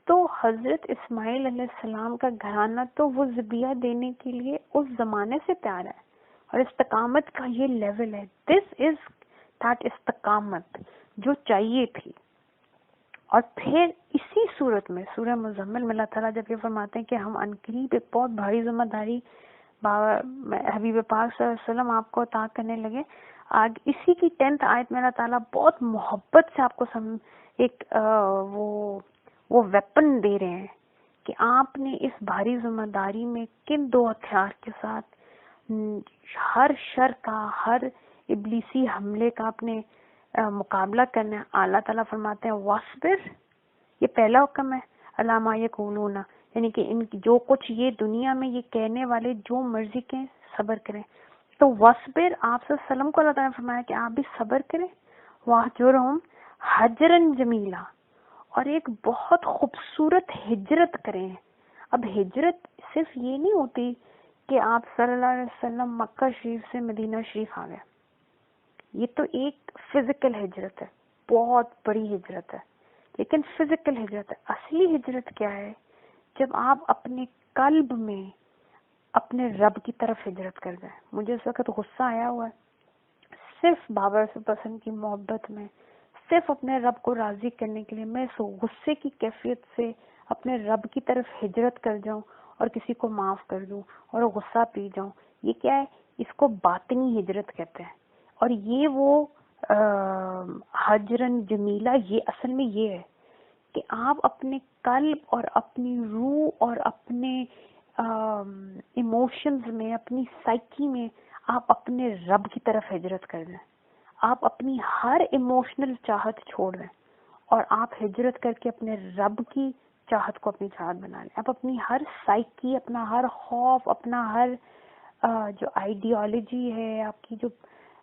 تو حضرت اسماعیل علیہ السلام کا گھرانہ تو وہ ذبیحہ دینے کے لیے اس زمانے سے تیار ہے، اور استقامت کا یہ لیول ہے. دس از دیٹ استقامت جو چاہیے تھی. اور پھر اسی صورت میں سورہ مزمل میں اللہ تعالیٰ جب یہ فرماتے ہیں کہ ہم عنقریب ایک بہت بھاری ذمہ داری حبیب پاک صلی اللہ علیہ وسلم آپ کو عطا کرنے لگے، اسی کی 10th آیت میں اللہ تعالیٰ بہت محبت سے آپ کو ایک وہ ویپن دے رہے ہیں کہ آپ نے اس بھاری ذمہ داری میں کن 2 ہتھیار کے ساتھ ہر شر کا، ہر ابلیسی حملے کا اپنے مقابلہ کرنا ہے. اللہ تعالیٰ فرماتے ہیں وَاصْبِرْ، یہ پہلا حکم ہے، عَلَىٰ مَا يَقُولُونَ، یعنی کہ ان جو کچھ یہ دنیا میں یہ کہنے والے جو مرضی کے صبر کریں. تو وَاصْبِرْ آپ صلی اللہ علیہ وسلم کو اللہ تعالیٰ نے فرمایا کہ آپ بھی صبر کریں. وَاهْجُرْهُمْ حَجْرًا جَمِيلًا، اور ایک بہت خوبصورت ہجرت کریں. اب ہجرت صرف یہ نہیں ہوتی کہ آپ صلی اللہ علیہ وسلم مکہ شریف سے مدینہ شریف آ گئے. یہ تو ایک فزیکل ہجرت ہے، بہت بڑی ہجرت ہے، لیکن فزیکل ہجرت ہے. اصلی ہجرت کیا ہے؟ جب آپ اپنے قلب میں اپنے رب کی طرف ہجرت کر جائیں. مجھے اس وقت غصہ آیا ہوا ہے، صرف بابا رسول اللہ کی محبت میں، صرف اپنے رب کو راضی کرنے کے لیے میں اس غصے کی کیفیت سے اپنے رب کی طرف ہجرت کر جاؤں اور کسی کو معاف کر دوں اور غصہ پی جاؤں. یہ کیا ہے؟ اس کو باطنی ہجرت کہتے ہیں. اور یہ وہ حجرن جمیلہ، یہ اصل میں یہ ہے کہ آپ اپنے قلب اور اپنی روح اور اپنے ایموشنز میں، اپنی سائیکی میں آپ اپنے رب کی طرف ہجرت کر دیں. آپ اپنی ہر ایموشنل چاہت چھوڑ دیں اور آپ ہجرت کر کے اپنے رب کی چاہت کو اپنی چاہت بنا لیں. آپ اپنی ہر سائیکی، اپنا ہر خوف، اپنا ہر جو آئیڈیالوجی ہے، آپ کی جو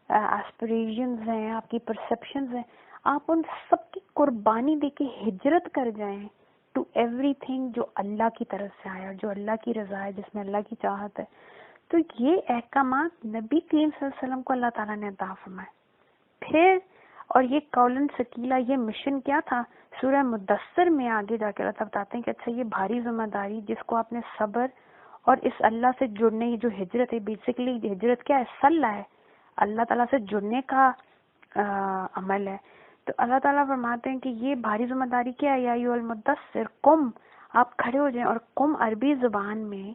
ایسپریشنز ہیں، آپ کی پرسپشنز ہیں، آپ ان سب کی قربانی دے کے ہجرت کر جائیں ٹو ایوری تھنگ جو اللہ کی طرف سے آیا، جو اللہ کی رضا ہے، جس میں اللہ کی چاہت ہے. تو یہ احکامات نبی کریم صلی اللہ علیہ وسلم کو اللہ تعالیٰ نے عطا فرمائے. پھر اور یہ قولاً ثقیلہ، یہ مشن کیا تھا؟ سورہ مدثر میں آگے جا کے اللہ تعالیٰ بتاتے ہیں کہ اچھا یہ بھاری ذمہ داری جس کو آپ نے صبر اور اس اللہ سے جڑنے کی جو ہجرت ہے، بیسیکلی ہجرت کیا ہے؟ صلہ ہے، اللہ تعالیٰ سے جڑنے کا عمل ہے. تو اللہ تعالیٰ فرماتے ہیں کہ یہ بھاری ذمہ داری کیا ہے؟ یا ایھا المدثر قم، آپ کھڑے ہو جائیں. اور قم عربی زبان میں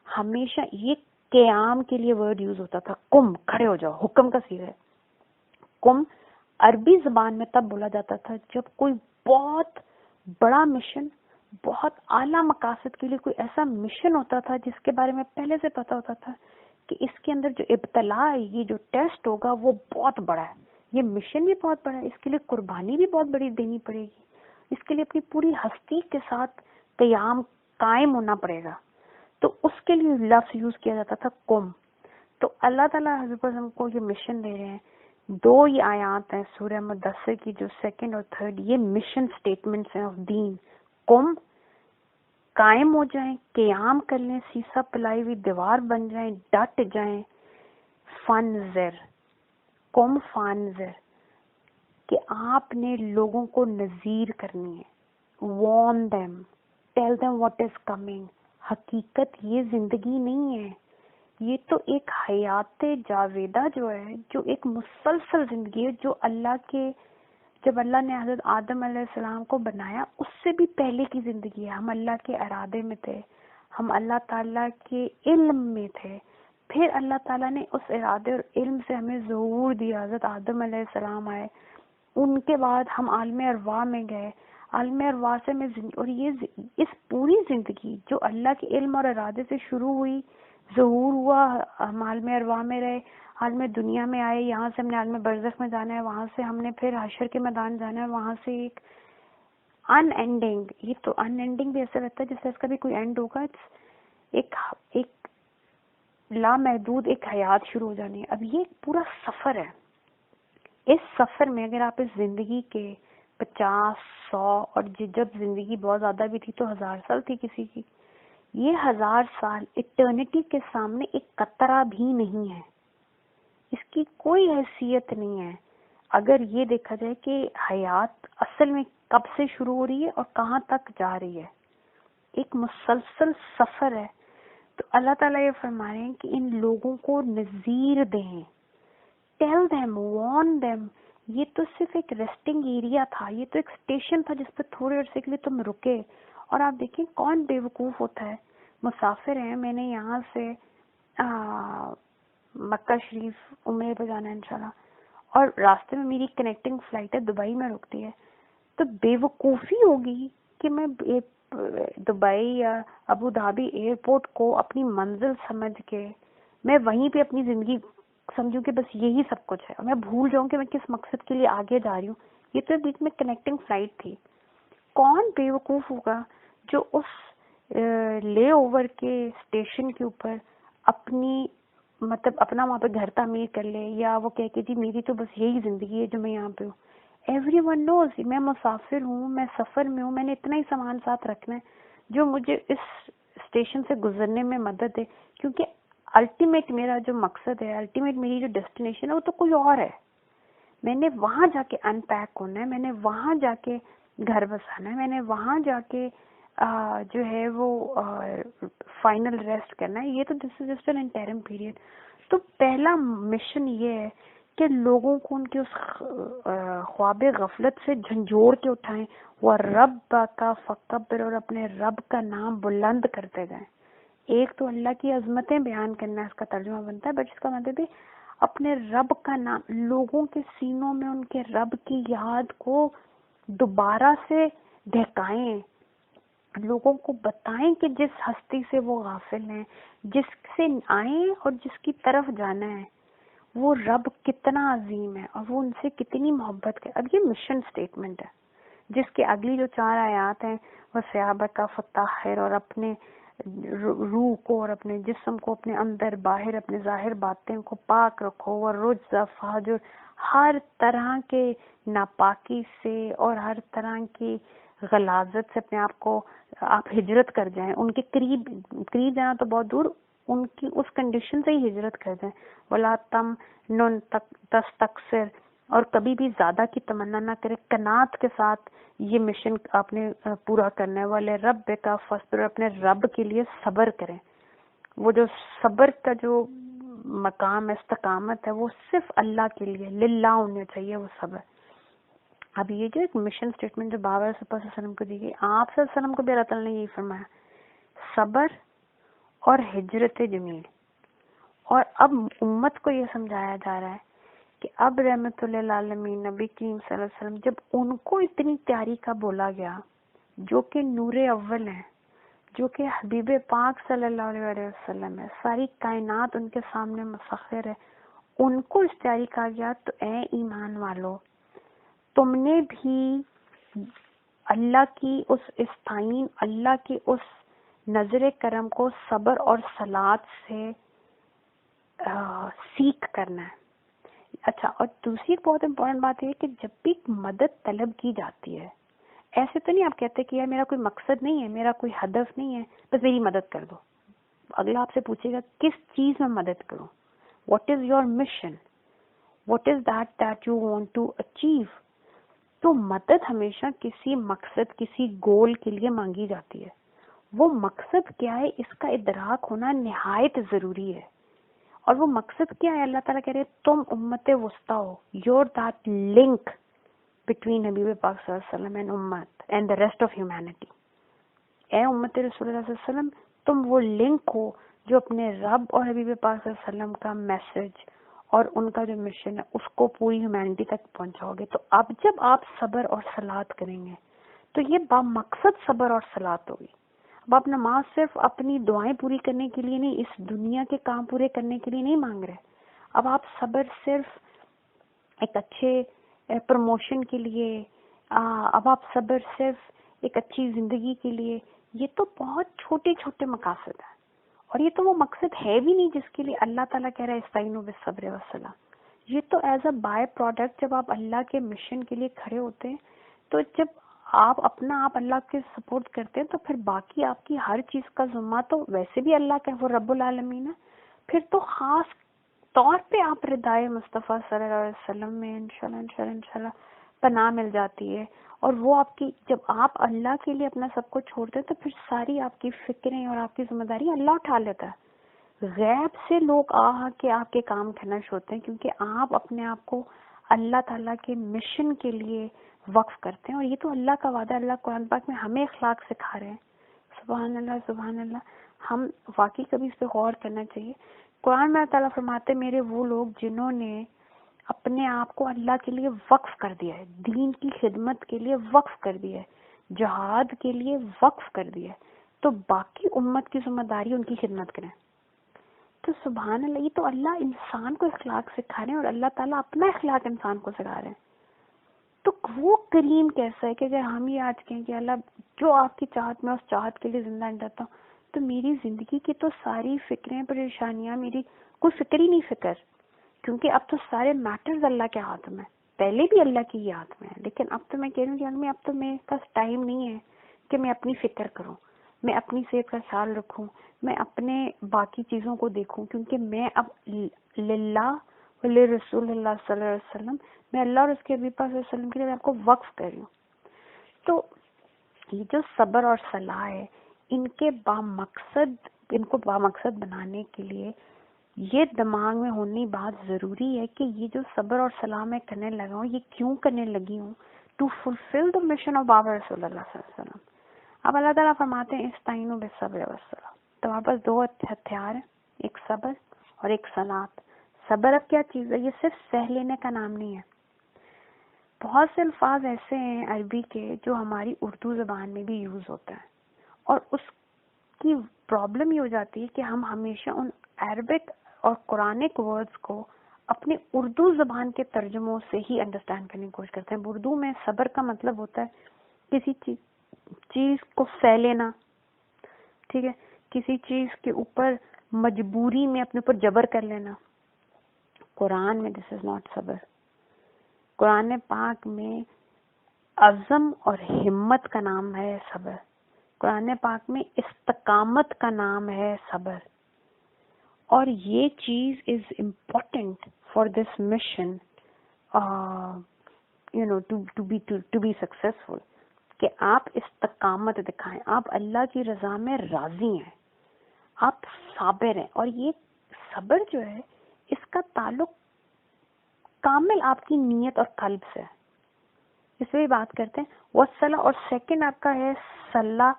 ہمیشہ یہ قیام کے لیے ورڈ یوز ہوتا تھا. قم، کھڑے ہو جاؤ، حکم کا صیغہ ہے. قم عربی زبان میں تب بولا جاتا تھا جب کوئی بہت بڑا مشن، بہت اعلیٰ مقاصد کے لیے کوئی ایسا مشن ہوتا تھا جس کے بارے میں پہلے سے پتا ہوتا تھا کہ اس کے اندر جو ابتلا ہے، یہ جو ٹیسٹ ہوگا وہ بہت بڑا ہے، یہ مشن بھی بہت بڑا ہے، اس کے لیے قربانی بھی بہت بڑی دینی پڑے گی، اس کے لیے اپنی پوری ہستی کے ساتھ قائم ہونا پڑے گا. تو اس کے لیے لفظ یوز کیا جاتا تھا قم. تو اللہ تعالیٰ حضرت ہم کو یہ مشن دے رہے ہیں. 2 یہ آیات ہیں سورہ مدثر کی جو 2 اور 3، یہ مشن سٹیٹمنٹس ہیں آف دین. قم، قائم ہو جائیں، قیام کر لیں، سیسا پلائی ہوئی دیوار بن جائیں، ڈٹ جائیں. فانذر، قم فانذر، کہ آپ نے لوگوں کو نذیر کرنی ہے. Warn them, tell them what is coming. حقیقت یہ زندگی نہیں ہے, یہ تو ایک حیات جاویدہ جو ہے, جو ایک مسلسل زندگی ہے, جو اللہ کے, جب اللہ نے حضرت آدم علیہ السلام کو بنایا اس سے بھی پہلے کی زندگی ہے. ہم اللہ کے ارادے میں تھے, ہم اللہ تعالیٰ کے علم میں تھے, پھر اللہ تعالیٰ نے اس ارادے اور علم سے ہمیں ظہور دیا, حضرت آدم علیہ السلام آئے, ان کے بعد ہم عالم ارواح میں گئے, عالم ارواح سے میں اور یہ اس پوری زندگی جو اللہ کے علم اور ارادے سے شروع ہوئی, ظہور ہوا, ہم عالم ارواح میں رہے, عالم دنیا میں آئے, یہاں سے ہم نے عالم برزخ میں جانا ہے, وہاں سے ہم نے پھر حشر کے میدان جانا ہے, وہاں سے ایک ان اینڈنگ, یہ تو ان اینڈنگ بھی ایسا لگتا ہے جیسے اس کا بھی کوئی اینڈ ہوگا, ایک لامحدود ایک حیات شروع ہو جانی ہے. اب یہ ایک پورا سفر ہے. اس سفر میں اگر آپ اس زندگی کے 50, 100 اور جب زندگی بہت زیادہ بھی تھی تو 1000 سال تھی کسی کی, یہ 1000 سال ایٹرنیٹی کے سامنے ایک قطرہ بھی نہیں ہے, اس کی کوئی حیثیت نہیں ہے. اگر یہ دیکھا جائے کہ حیات اصل میں کب سے شروع ہو رہی ہے اور کہاں تک جا رہی ہے, ایک مسلسل سفر ہے. تو اللہ تعالیٰ یہ فرما رہے ہیں کہ ان لوگوں کو نذیر دیں, ٹیل them, warn them. یہ تو صرف ایک ریسٹنگ ایریا تھا, یہ تو ایک اسٹیشن تھا جس پہ تھوڑے عرصے کے لیے تم رکے. اور آپ دیکھیں کون بے وقوف ہوتا ہے, مسافر ہیں, میں نے یہاں سے مکہ شریف عمرے پہ جانا ہے انشاءاللہ, اور راستے میں میری کنیکٹنگ فلائٹ ہے, دبئی میں رکتی ہے, تو بے وقوفی ہوگی کہ میں دبئی یا ابو دھابی ایئرپورٹ کو اپنی منزل سمجھ کے میں وہیں پہ اپنی زندگی سمجھوں کہ بس یہی سب کچھ ہے, اور میں بھول جاؤں کہ میں کس مقصد کے لیے آگے جا رہی ہوں. یہ تو بیچ میں کنیکٹنگ فلائٹ تھی. کون بے وقوف ہوگا جو اس لے اوور کے اسٹیشن کے اوپر اپنی اپنا وہاں پہ گھر تعمیر کر لے, یا وہ کہہ کہ جی میری تو بس یہی زندگی ہے جو میں یہاں پہ ہوں. ایوری ون نوز میں مسافر ہوں, میں سفر میں ہوں, میں نے اتنا ہی سامان ساتھ رکھنا ہے جو مجھے اس اسٹیشن سے گزرنے میں مدد ہے, کیونکہ الٹیمیٹ میرا جو مقصد ہے, الٹیمیٹ میری جو ڈیسٹینیشن ہے وہ تو کوئی اور ہے. میں نے وہاں جا کے ان پیک ہونا ہے, میں نے وہاں جا کے گھر بسانا ہے, میں نے وہاں جا کے جو ہے وہ فائنل ریسٹ کرنا ہے. یہ تو this is just an interim period. تو پہلا مشن یہ ہے کہ لوگوں کو ان کے اس خواب غفلت سے جھنجھوڑ کے اٹھائیں, وہ رب کا فکبر, اور اپنے رب کا نام بلند کرتے گئے. ایک تو اللہ کی عظمتیں بیان کرنا اس کا ترجمہ بنتا ہے, بٹ اس کا مطلب ہے اپنے رب کا نام, لوگوں کے سینوں میں ان کے رب کی یاد کو دوبارہ سے دہکائیں, لوگوں کو بتائیں کہ جس ہستی سے وہ غافل ہیں, جس سے آئیں اور جس کی طرف جانا ہے, وہ رب کتنا عظیم ہے اور وہ ان سے کتنی محبت کرے. اب یہ مشن سٹیٹمنٹ ہے جس کے اگلی جو 4 آیات ہیں وہ صحابہ کا فطاہر, اور اپنے روح کو اور اپنے جسم کو, اپنے اندر باہر, اپنے ظاہر باطن کو پاک رکھو, اور رجز فاجر, ہر طرح کے ناپاکی سے اور ہر طرح کی غلاظت سے اپنے آپ کو آپ ہجرت کر جائیں. ان کے قریب جانا تو بہت دور, ان کی اس کنڈیشن سے ہی ہجرت کر جائیں. ولا تم نن تستکثر, اور کبھی بھی زیادہ کی تمنا نہ کرے, قناعت کے ساتھ یہ مشن آپ نے پورا کرنا ہے. والے رب کا فصبر, اپنے رب کے لیے صبر کریں. وہ جو صبر کا جو مقام ہے, استقامت ہے, وہ صرف اللہ کے لیے للہ ہونا چاہیے وہ صبر. اب یہ جو ایک مشن سٹیٹمنٹ جو بابا صلی اللہ علیہ وسلم کو دی گئی, آپ صلی اللہ علیہ وسلم کو بھی اللہ تعالیٰ نے یہی فرمایا, صبر اور ہجرت جمیل. اور اب امت کو یہ سمجھایا جا رہا ہے کہ اب رحمت اللہ عالمین نبی کریم صلی اللہ علیہ وسلم, جب ان کو اتنی تیاری کا بولا گیا, جو کہ نور اول ہیں, جو کہ حبیب پاک صلی اللہ علیہ وسلم ہے, ساری کائنات ان کے سامنے مسخر ہے, ان کو اس تیاری کہا گیا تو اے ایمان والو, تم نے بھی اللہ کی اس استعین, اللہ کی اس نظر کرم کو صبر اور صلات سے سیکھ کرنا ہے. اچھا, اور دوسری بہت امپورٹنٹ بات یہ کہ جب بھی مدد طلب کی جاتی ہے, ایسے تو نہیں آپ کہتے کہ یار میرا کوئی مقصد نہیں ہے, میرا کوئی ہدف نہیں ہے, بس میری مدد کر دو. اگلا آپ سے پوچھے گا کس چیز میں مدد کروں, what is your mission, what is that you want to achieve. تو مدد ہمیشہ کسی مقصد، کسی گول کے لیے مانگی جاتی ہے. وہ مقصد کیا ہے اس کا ادراک ہونا نہایت ضروری ہے. اور وہ مقصد کیا ہے؟ اللہ تعالیٰ کہہ رہے تم امت وسطی ہو. یور دیٹ لنک بٹوین حبیب پاک صلی اللہ علیہ وسلم اینڈ امت and the rest of humanity. اے امت رسول اللہ صلی اللہ علیہ وسلم، تم وہ لنک ہو جو اپنے رب اور حبیب پاک صلی اللہ علیہ وسلم کا میسج اور ان کا جو مشن ہے اس کو پوری ہیومینٹی تک پہنچاؤ گے. تو اب جب آپ صبر اور صلات کریں گے تو یہ بامقصد صبر اور صلات ہوگی. اب آپ نماز صرف اپنی دعائیں پوری کرنے کے لیے نہیں، اس دنیا کے کام پورے کرنے کے لیے نہیں مانگ رہے. اب آپ صبر صرف ایک اچھے پروموشن کے لیے، اب آپ صبر صرف ایک اچھی زندگی کے لیے، یہ تو بہت چھوٹے چھوٹے مقاصد ہیں. اور یہ تو وہ مقصد ہے بھی نہیں جس کے لیے اللہ تعالیٰ کہہ رہا ہے استعینوا بالصبر والصلاۃ. یہ تو ایز اے بائی پروڈکٹ جب آپ اللہ کے مشن کے لیے کھڑے ہوتے ہیں، تو جب آپ اپنا آپ اللہ کے سپورٹ کرتے ہیں تو پھر باقی آپ کی ہر چیز کا ذمہ تو ویسے بھی اللہ کا، وہ رب العالمین ہے. پھر تو خاص طور پہ آپ ردائے مصطفیٰ صلی اللہ علیہ وسلم میں انشاءاللہ پناہ مل جاتی ہے. اور وہ آپ کی، جب آپ اللہ کے لیے اپنا سب کچھ چھوڑتے ہیں تو پھر ساری آپ کی فکریں اور آپ کی ذمہ داری اللہ اٹھا لیتا ہے. غیب سے لوگ کے آپ کے کام کرنا شروع ہوتے ہیں کیونکہ آپ اپنے آپ کو اللہ تعالیٰ کے مشن کے لیے وقف کرتے ہیں. اور یہ تو اللہ کا وعدہ، اللہ قرآن پاک میں ہمیں اخلاق سکھا رہے ہیں. سبحان اللہ سبحان اللہ. ہم واقعی کبھی اس پہ غور کرنا چاہیے. قرآن میں اللہ تعالیٰ فرماتے میرے وہ لوگ جنہوں نے اپنے آپ کو اللہ کے لیے وقف کر دیا ہے، دین کی خدمت کے لیے وقف کر دیا ہے، جہاد کے لیے وقف کر دیا ہے، تو باقی امت کی ذمہ داری ان کی خدمت کریں. تو سبحان اللہ، یہ تو اللہ انسان کو اخلاق سکھا رہے ہیں اور اللہ تعالیٰ اپنا اخلاق انسان کو سکھا رہے ہیں. تو وہ کریم کیسا ہے کہ اگر ہم یہ آج کہیں کہ اللہ جو آپ کی چاہت میں اس چاہت کے لیے زندہ رہتا ہوں، تو میری زندگی کی تو ساری فکریں پریشانیاں، میری کوئی فکر ہی نہیں فکر، کیونکہ اب تو سارے میٹرز اللہ کے ہاتھ میں. پہلے بھی اللہ کے ہی ہاتھ میں ہے، لیکن اب تو میں کہہ رہی ہوں کہ اب تو میرے پاس ٹائم نہیں ہے کہ میں اپنی فکر کروں، میں اپنی صحت کا خیال رکھوں، میں اپنے باقی چیزوں کو دیکھوں، کیونکہ میں اب للہ رسول اللہ صلی اللہ علیہ وسلم، میں اللہ اور اس کے حبیب صلی اللہ علیہ وسلم کے لیے آپ کو وقف کر رہی ہوں. تو یہ جو صبر اور صلاح ہے، ان کو بامقصد بنانے کے لیے یہ دماغ میں ہونی بات ضروری ہے کہ یہ جو صبر اور صلاح میں کرنے لگا ہوں، یہ کیوں کرنے لگی ہوں؟ To fulfil the mission of بابا رسول اللہ صلی اللہ علیہ وسلم. اب اللہ تعالیٰ فرماتے ہیں استعینوا بالصبر والصلاۃ. تو ہمارے پاس دو ہتھیار ہیں، ایک صبر اور ایک صلاۃ. صبر اب کیا چیز ہے؟ یہ صرف سہ لینے کا نام نہیں ہے. بہت سے الفاظ ایسے ہیں عربی کے جو ہماری اردو زبان میں بھی یوز ہوتا ہے، اور اس کی پرابلم یہ ہو جاتی ہے کہ ہم ہمیشہ ان عربک اور قرآنک ورڈز کو اپنے اردو زبان کے ترجموں سے ہی انڈرسٹینڈ کرنے کی کوشش کرتے ہیں. اردو میں صبر کا مطلب ہوتا ہے کسی چیز کو سہ لینا، ٹھیک ہے، کسی چیز کے اوپر مجبوری میں اپنے اوپر جبر کر لینا. قرآن میں دس از ناٹ صبر. قرآن پاک میں عزم اور ہمت کا نام ہے صبر. قرآن پاک میں استقامت کا نام ہے صبر. اور یہ چیز is important for this mission to be successful, کہ آپ استقامت دکھائیں، آپ اللہ کی رضا میں راضی ہیں، آپ صابر ہیں. اور یہ صبر جو ہے اس کا تعلق کامل آپ کی نیت اور قلب سے ہے. اس پہ بھی بات کرتے ہیں. والصلاۃ، اور سیکنڈ آپ کا ہے صلاح.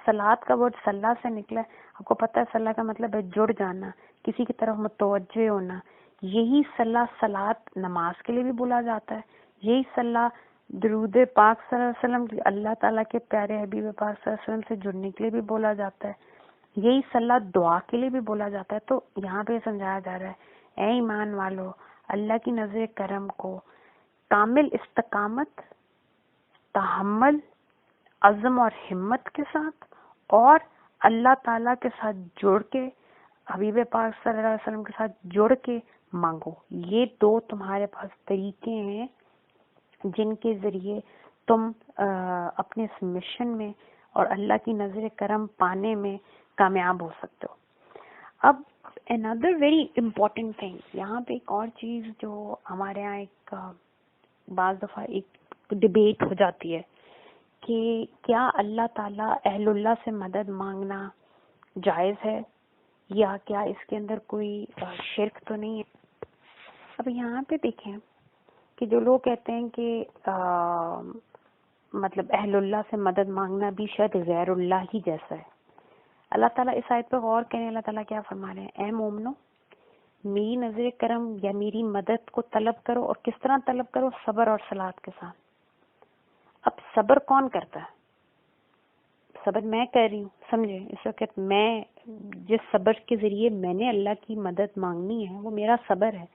صلاۃ کا ورڈ صلاح سے نکلا ہے. آپ کو پتہ ہے صلاح کا مطلب ہے جڑ جانا، کسی کی طرف متوجہ ہونا. یہی صلاۃ نماز کے لیے بھی بولا جاتا ہے. یہی صلاح درود پاک صلی اللہ علیہ وسلم، اللہ تعالیٰ کے پیارے حبیب پاک صلی اللہ علیہ وسلم سے جڑنے کے لیے بھی بولا جاتا ہے. یہی صلاح دعا کے لیے بھی بولا جاتا ہے. تو یہاں پہ سمجھایا جا رہا ہے اے ایمان والو، اللہ کی نظر کرم کو کامل استقامت، تحمل، عزم اور ہمت کے ساتھ اور اللہ تعالیٰ کے ساتھ جڑ کے، حبیب پاک صلی اللہ علیہ وسلم کے ساتھ جڑ کے مانگو. یہ دو تمہارے پاس طریقے ہیں جن کے ذریعے تم اپنے اس مشن میں اور اللہ کی نظر کرم پانے میں کامیاب ہو سکتے ہو. اب another very important thing، یہاں پہ ایک اور چیز جو ہمارے یہاں ایک بعض دفعہ ایک ڈبیٹ ہو جاتی ہے کہ کیا اللہ تعالیٰ اہل اللہ سے مدد مانگنا جائز ہے یا کیا اس کے اندر کوئی شرک تو نہیں ہے. اب یہاں پہ دیکھیں کہ جو لوگ کہتے ہیں کہ مطلب اہل اللہ سے مدد مانگنا بھی شاید غیر اللہ ہی جیسا ہے. اللہ تعالیٰ اس آیت پہ غور کریں. اللہ تعالیٰ کیا فرما رہے ہیں؟ اے مومنو میری نظر کرم یا میری مدد کو طلب کرو. اور کس طرح طلب کرو؟ صبر اور صلات کے ساتھ. اب صبر کون کرتا ہے؟ صبر میں کر رہی ہوں، سمجھے؟ اس وقت میں جس صبر کے ذریعے میں نے اللہ کی مدد مانگنی ہے وہ میرا صبر ہے.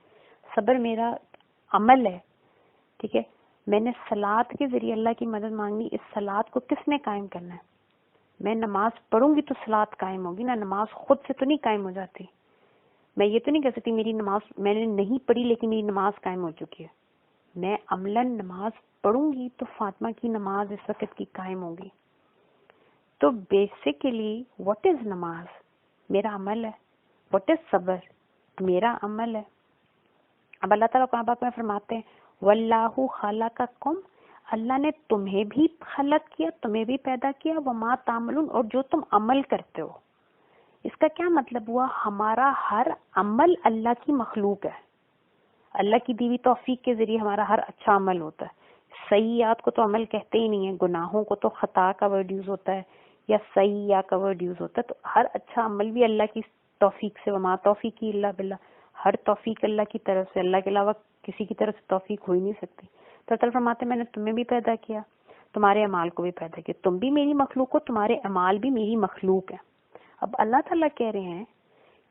صبر میرا عمل ہے، ٹھیک ہے. میں نے صلات کے ذریعے اللہ کی مدد مانگنی. اس صلات کو کس نے قائم کرنا ہے؟ میں نماز پڑھوں گی تو صلات قائم ہوگی نا. نماز خود سے تو نہیں قائم ہو جاتی. میں یہ تو نہیں کہہ سکتی میری نماز میں نے نہیں پڑھی لیکن میری نماز قائم ہو چکی ہے. میں عملاً نماز پڑھوں گی تو فاطمہ کی نماز اس وقت کی قائم ہوگی. تو بیسیکلی واٹ از نماز؟ میرا عمل ہے. واٹ از صبر؟ میرا عمل ہے. اب اللہ تعالیٰ قرآن پاک میں فرماتے ہیں واللہ خلقکم، اللہ نے تمہیں بھی خلق کیا، تمہیں بھی پیدا کیا، وما تعملون، اور جو تم عمل کرتے ہو. اس کا کیا مطلب ہوا؟ ہمارا ہر عمل اللہ کی مخلوق ہے. اللہ کی دیوی توفیق کے ذریعے ہمارا ہر اچھا عمل ہوتا ہے. سیئات کو تو عمل کہتے ہی نہیں ہیں، گناہوں کو تو خطا کا ورڈ یوز ہوتا ہے یا سیئہ کا ورڈ یوز ہوتا ہے. تو ہر اچھا عمل بھی اللہ کی توفیق سے، وما توفیقی الا باللہ، ہر توفیق اللہ کی طرف سے، اللہ کے علاوہ کسی کی طرف سے توفیق ہو ہی نہیں سکتی. تو اللہ فرماتے ہیں میں نے تمہیں بھی پیدا کیا، تمہارے اعمال کو بھی پیدا کیا. تم بھی میری مخلوق ہو، تمہارے اعمال بھی میری مخلوق ہیں. اب اللہ تعالیٰ کہہ رہے ہیں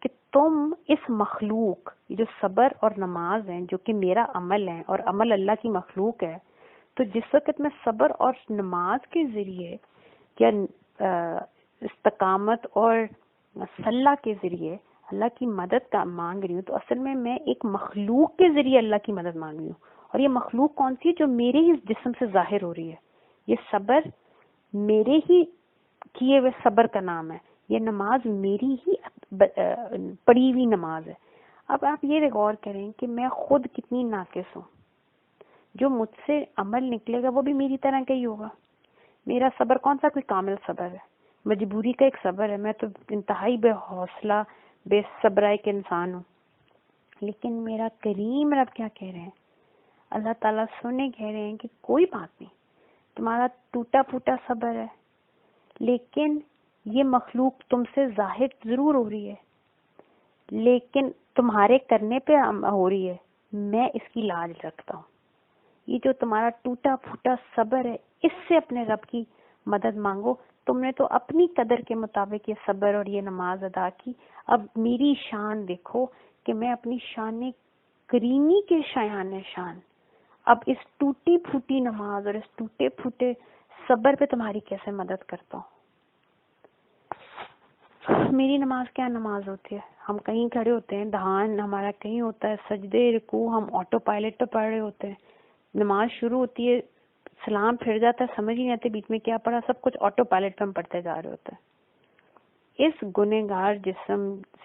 کہ تم اس مخلوق جو صبر اور نماز ہیں جو کہ میرا عمل ہے اور عمل اللہ کی مخلوق ہے، تو جس وقت میں صبر اور نماز کے ذریعے یا استقامت اور صلاح کے ذریعے اللہ کی مدد کا مانگ رہی ہوں، تو اصل میں ایک مخلوق کے ذریعے اللہ کی مدد مانگ رہی ہوں. اور یہ مخلوق کون سی ہے؟ جو میرے ہی جسم سے ظاہر ہو رہی ہے. یہ صبر میرے ہی کیے ہوئے صبر کا نام ہے. یہ نماز میری ہی پڑھی ہوئی نماز ہے. اب آپ یہ غور کریں کہ میں خود کتنی ناقص ہوں. جو مجھ سے عمل نکلے گا وہ بھی میری طرح کا ہی ہوگا. میرا صبر کون سا کوئی کامل صبر ہے؟ مجبوری کا ایک صبر ہے. میں تو انتہائی بے حوصلہ بے صبر ایک انسان ہوں. لیکن میرا کریم رب کیا کہہ رہے ہیں؟ اللہ تعالیٰ سننے کہہ رہے ہیں کہ کوئی بات نہیں، تمہارا ٹوٹا پھوٹا صبر ہے لیکن یہ مخلوق تم سے ظاہر ضرور ہو رہی ہے لیکن تمہارے کرنے پہ ہو رہی ہے. میں اس کی لاج رکھتا ہوں. یہ جو تمہارا ٹوٹا پھوٹا صبر ہے اس سے اپنے رب کی مدد مانگو. تم نے تو اپنی قدر کے مطابق یہ صبر اور یہ نماز ادا کی. اب میری شان دیکھو کہ میں اپنی شان کریمی کے شایان شان اب اس ٹوٹی پھوٹی نماز اور اس ٹوٹے پھوٹے صبر پہ تمہاری کیسے مدد کرتا ہوں. میری نماز کیا نماز ہوتی ہے؟ ہم کہیں کھڑے ہوتے ہیں، دھیان ہمارا کہیں ہوتا ہے، سجدے رکوع ہم آٹو پائلٹ پہ پڑھ رہے ہوتے ہیں. نماز شروع ہوتی ہے، سلام پھر جاتا ہے، سمجھ نہیں آتے بیچ میں کیا پڑھا، سب کچھ آٹو پائلٹ پہ ہم پڑھتے جا رہے ہوتے ہیں. اس گنہگار جسم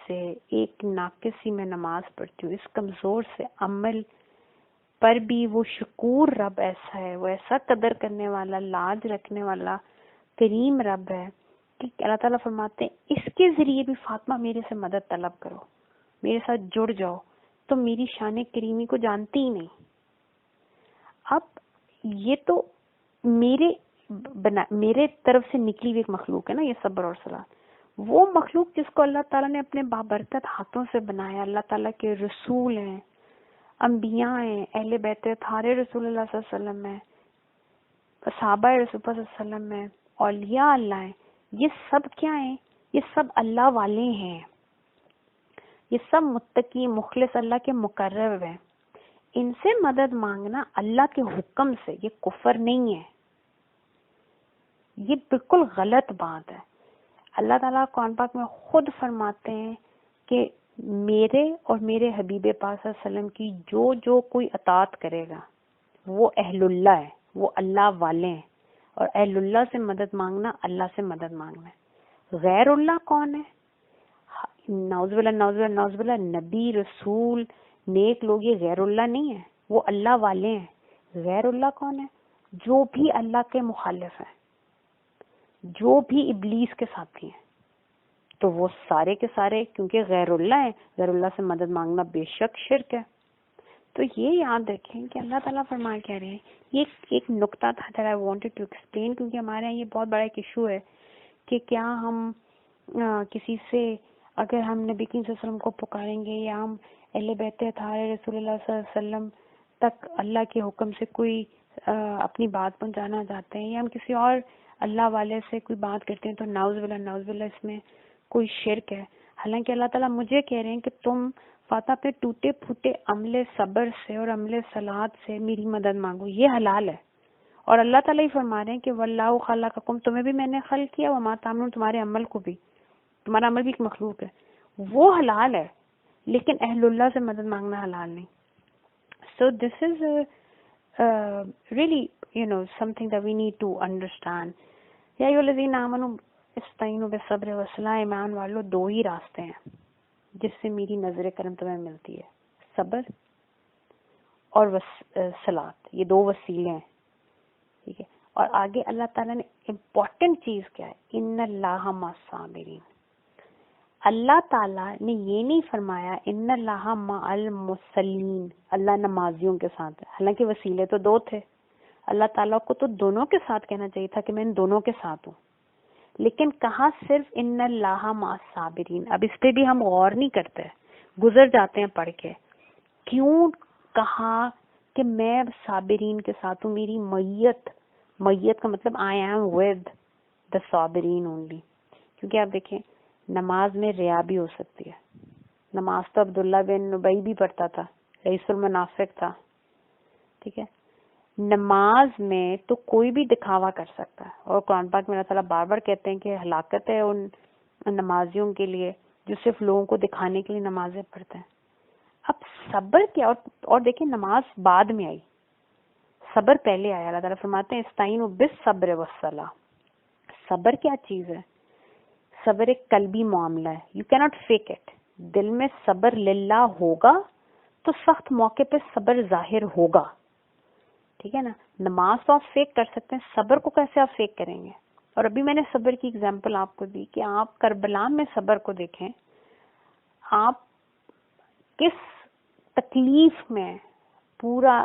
سے ایک ناقص ہی میں نماز پڑھتی ہوں. اس کمزور سے عمل پر بھی وہ شکور رب ایسا ہے، وہ ایسا قدر کرنے والا، لاج رکھنے والا کریم رب ہے کہ اللہ تعالیٰ فرماتے ہیں اس کے ذریعے بھی فاطمہ میرے سے مدد طلب کرو، میرے ساتھ جڑ جاؤ. تم میری شان کریمی کو جانتی ہی نہیں. اب یہ تو میرے طرف سے نکلی ہوئی ایک مخلوق ہے نا، یہ صبر اور صلاح. وہ مخلوق جس کو اللہ تعالیٰ نے اپنے بابرکت ہاتھوں سے بنایا، اللہ تعالیٰ کے رسول ہیں، انبیاء ہیں، اہل بیت اطہار رسول اللہ صلی اللہ علیہ وسلم ہیں، صحابہ رسول اللہ صلی اللہ علیہ وسلم ہیں، اولیاء اللہ ہیں. یہ سب کیا ہیں؟ یہ سب اللہ والے ہیں. یہ سب متقی مخلص اللہ کے مقرب ہیں. ان سے مدد مانگنا اللہ کے حکم سے یہ کفر نہیں ہے، یہ بالکل غلط بات ہے. اللہ تعالیٰ قرآن پاک میں خود فرماتے ہیں کہ میرے اور میرے حبیب پاک صلی اللہ علیہ وسلم کی جو کوئی اطاعت کرے گا وہ اہل اللہ ہے، وہ اللہ والے ہیں. اور اہل اللہ سے مدد مانگنا اللہ سے مدد مانگنا ہے. غیر اللہ کون ہے؟ نعوذ باللہ نعوذ باللہ نعوذ باللہ، نبی رسول نیک لوگ یہ غیر اللہ نہیں ہے، وہ اللہ والے ہیں. غیر اللہ کون ہے؟ جو بھی اللہ کے مخالف ہیں، جو بھی ابلیس کے ساتھی ہیں، تو وہ سارے کے سارے کیونکہ غیر اللہ ہیں، غیر اللہ سے مدد مانگنا بے شک شرک ہے۔ تو یہ یاد رکھیں کہ اللہ تعالیٰ فرما کہہ رہے ہیں، یہ ایک نقطہ تھا that I wanted to explain، کیونکہ ہمارے یہاں یہ بہت بڑا ایک ایشو ہے کہ کیا ہم کسی سے اگر ہم نبی کریم صلی اللہ علیہ وسلم کو پکاریں گے یا ہم اہل بیت اطہار رسول اللہ صلی اللہ علیہ وسلم تک اللہ کے حکم سے کوئی اپنی بات پہنچانا چاہتے ہیں یا ہم کسی اور اللہ والے سے کوئی بات کرتے ہیں تو نعوذ باللہ اس میں کوئی شرک ہے۔ حالانکہ اللہ تعالیٰ مجھے کہہ رہے ہیں کہ تم فاتح اپنے ٹوٹے پھوٹے عمل صبر سے اور عمل صلاحت سے میری مدد مانگو، یہ حلال ہے۔ اور اللہ تعالیٰ ہی فرما رہے ہیں کہ واللہ خلقکم، تمہیں بھی میں نے خلق کیا، وما تعملون، تمہارے عمل کو بھی، تمہارا عمل بھی ایک مخلوق ہے، وہ حلال ہے، لیکن اہل اللہ سے مدد مانگنا حلال نہیں۔ So this is really something that we need to understand۔ یا ایھا الذین آمنوا استعینوا بالصبر والصلاۃ، ایمان والو دو ہی راستے ہیں جس سے میری نظر کرم تمہیں ملتی ہے، صبر اور صلاۃ، یہ دو وسیلے ہیں، ٹھیک ہے۔ اور آگے اللہ تعالیٰ نے امپورٹنٹ چیز کیا ہے، ان اللہ مع الصابرین، اللہ تعالیٰ نے یہ نہیں فرمایا ان اللہ مع المصلین، اللہ نمازیوں کے ساتھ ہے، حالانکہ وسیلے تو دو تھے، اللہ تعالیٰ کو تو دونوں کے ساتھ کہنا چاہیے تھا کہ میں ان دونوں کے ساتھ ہوں، لیکن کہا صرف ان اللہ مع الصابرین۔ اب اس پہ بھی ہم غور نہیں کرتے، گزر جاتے ہیں پڑھ کے، کیوں کہا کہ میں صابرین کے ساتھ ہوں، میری میت کا مطلب I am with the Sabireen only، کیونکہ آپ دیکھیں نماز میں ریا بھی ہو سکتی ہے۔ نماز تو عبداللہ بن ابی بھی پڑھتا تھا، رئیس المنافق تھا، ٹھیک ہے۔ نماز میں تو کوئی بھی دکھاوا کر سکتا ہے، اور قرآن پاک میں اللہ تعالیٰ بار بار کہتے ہیں کہ ہلاکت ہے ان نمازیوں کے لیے جو صرف لوگوں کو دکھانے کے لیے نمازیں پڑھتے ہیں۔ اب صبر کیا، اور دیکھیں نماز بعد میں آئی، صبر پہلے آیا۔ اللہ تعالیٰ فرماتے ہیں استعینوا بالصبر والصلاۃ، صبر کیا چیز ہے؟ صبر ایک قلبی معاملہ ہے، یو کی ناٹ فیک اٹ، دل میں صبر للہ ہوگا تو سخت موقع پہ صبر ظاہر ہوگا، ٹھیک ہے نا۔ نماز تو آپ فیک کر سکتے ہیں، صبر کو کیسے آپ فیک کریں گے؟ اور ابھی میں نے صبر کی اگزامپل آپ کو دی کہ آپ کربلا میں صبر کو دیکھیں، آپ کس تکلیف میں پورا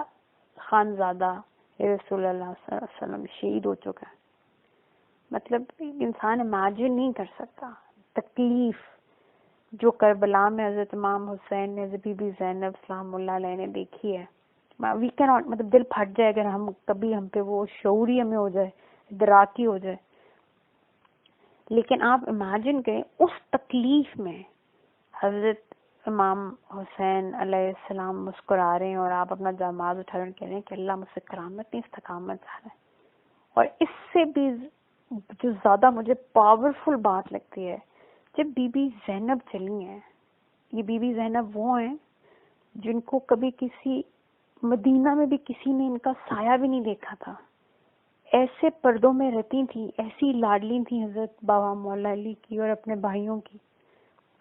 خانزادہ رسول اللہ صلی اللہ علیہ وسلم شہید ہو چکا ہے، مطلب انسان امیجن نہیں کر سکتا تکلیف جو کربلا میں حضرت امام حسین نے، بی بی زینب سلام اللہ علیہ نے دیکھی ہے۔ وی کی ناٹ، مطلب دل پھٹ جائے اگر ہم کبھی ہم پہ وہ شعوری ہمیں ہو جائے، ادراکی ہو جائے۔ لیکن آپ امیجن کریں اس تکلیف میں حضرت امام حسین علیہ السلام مسکرا رہے ہیں اور آپ اپنا جماز اٹھا رہے ہیں، کہہ رہے ہیں کہ اللہ مجھ سے کرامت نہیں، استقامت چاہ رہا ہے۔ اور اس سے بھی جو زیادہ مجھے پاورفل بات لگتی ہے، جب بی بی زینب چلی ہیں، یہ بی بی زینب وہ ہیں جن کو کبھی کسی مدینہ میں بھی کسی نے ان کا سایہ بھی نہیں دیکھا تھا، ایسے پردوں میں رہتی تھیں، ایسی لاڈلی تھیں حضرت بابا مولا علی کی اور اپنے بھائیوں کی۔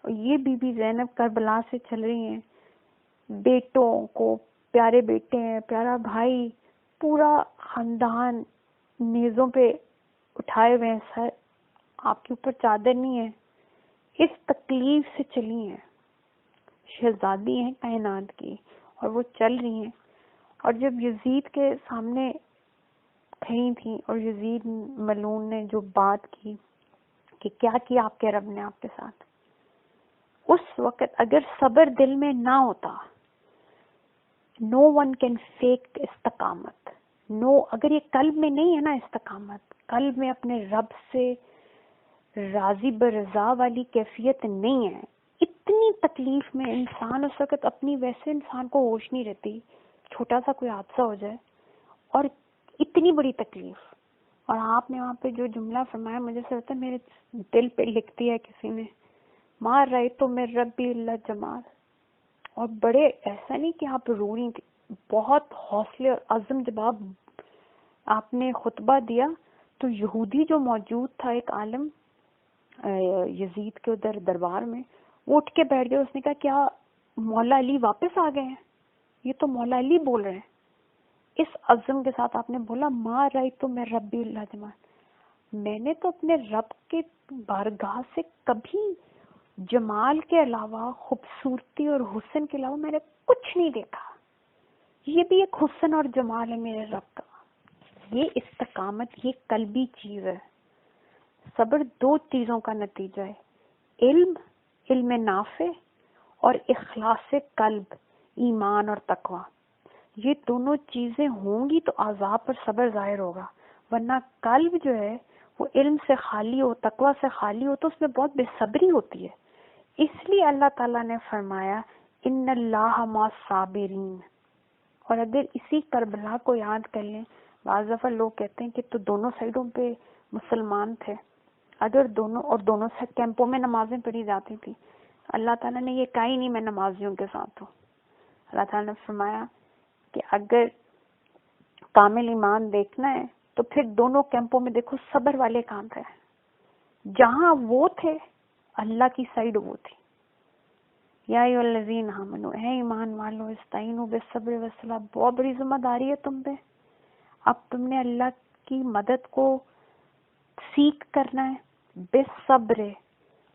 اور یہ بی بی زینب کربلا سے چل رہی ہیں، بیٹوں کو، پیارے بیٹے ہیں، پیارا بھائی، پورا خاندان نیزوں پہ اٹھائے ہوئے ہیں، سر آپ کے اوپر چادر نہیں ہے، اس تکلیف سے چلی ہیں، شہزادی ہیں کائنات کی، اور وہ چل رہی ہیں۔ اور جب یزید کے سامنے کھڑی تھیں اور یزید ملعون نے جو بات کی کہ کیا کیا آپ کے رب نے آپ کے ساتھ، اس وقت اگر صبر دل میں نہ ہوتا، نو ون کین فیک استقامت، اگر یہ قلب میں نہیں ہے نا استقامت، قلب میں اپنے رب سے راضی برضا والی کیفیت نہیں ہے، اتنی تکلیف میں انسان اس وقت اپنی، ویسے انسان کو ہوش نہیں رہتی، چھوٹا سا کوئی حادثہ ہو جائے اور اتنی بڑی تکلیف۔ اور آپ نے وہاں پہ جو جملہ فرمایا، مجھے سے ہوتا ہے میرے دل پہ لکھ دیا کسی نے، مار رہے تو میں ربی اللہ جمال، اور بڑے ایسا نہیں کہ آپ رو رہی تھی، بہت حوصلے اور عزم۔ جب آپ نے خطبہ دیا تو یہودی جو موجود تھا، ایک عالم یزید کے ادھر دربار میں، وہ اٹھ کے بیٹھ گیا، اس نے کہا کیا مولا علی واپس آ گئے ہیں؟ یہ تو مولا علی بول رہے ہیں۔ اس عزم کے ساتھ آپ نے بولا ما رأیت من ربی الا جمال، میں نے تو اپنے رب کے بارگاہ سے کبھی جمال کے علاوہ، خوبصورتی اور حسن کے علاوہ میں نے کچھ نہیں دیکھا. یہ بھی ایک حسن اور جمال ہے میرے رب کا. یہ استقامت، یہ قلبی چیز ہے. صبر دو چیزوں کا نتیجہ ہے، علم نافع اور اخلاص قلب، ایمان اور تقوی. یہ دونوں چیزیں ہوں گی تو عذاب پر صبر ظاہر ہوگا، ورنہ قلب جو ہے وہ علم سے خالی ہو، تقوی سے خالی ہو تو اس میں بہت بے صبری ہوتی ہے. اس لیے اللہ تعالیٰ نے فرمایا ان اللہ مع الصابرین. اور اگر اسی کربلا کو یاد کر لیں، بعض دفعہ لوگ کہتے ہیں کہ تو دونوں سائڈوں پہ مسلمان تھے، اگر دونوں سے کیمپوں میں نمازیں پڑھی جاتی تھی. اللہ تعالیٰ نے یہ کہا ہی نہیں میں نمازیوں کے ساتھ ہوں. اللہ تعالیٰ نے فرمایا کہ اگر کامل ایمان دیکھنا ہے تو پھر دونوں کیمپوں میں دیکھو صبر والے کام تھے. جہاں وہ تھے اللہ کی سائڈ وہ تھی. یا ایھا الذین آمنو، اے ایمان والو، استعینوا بالصبر والصلاۃ. بہت بڑی ذمہ داری ہے تم پہ. اب تم نے اللہ کی مدد کو سیکھ کرنا ہے بالصبر،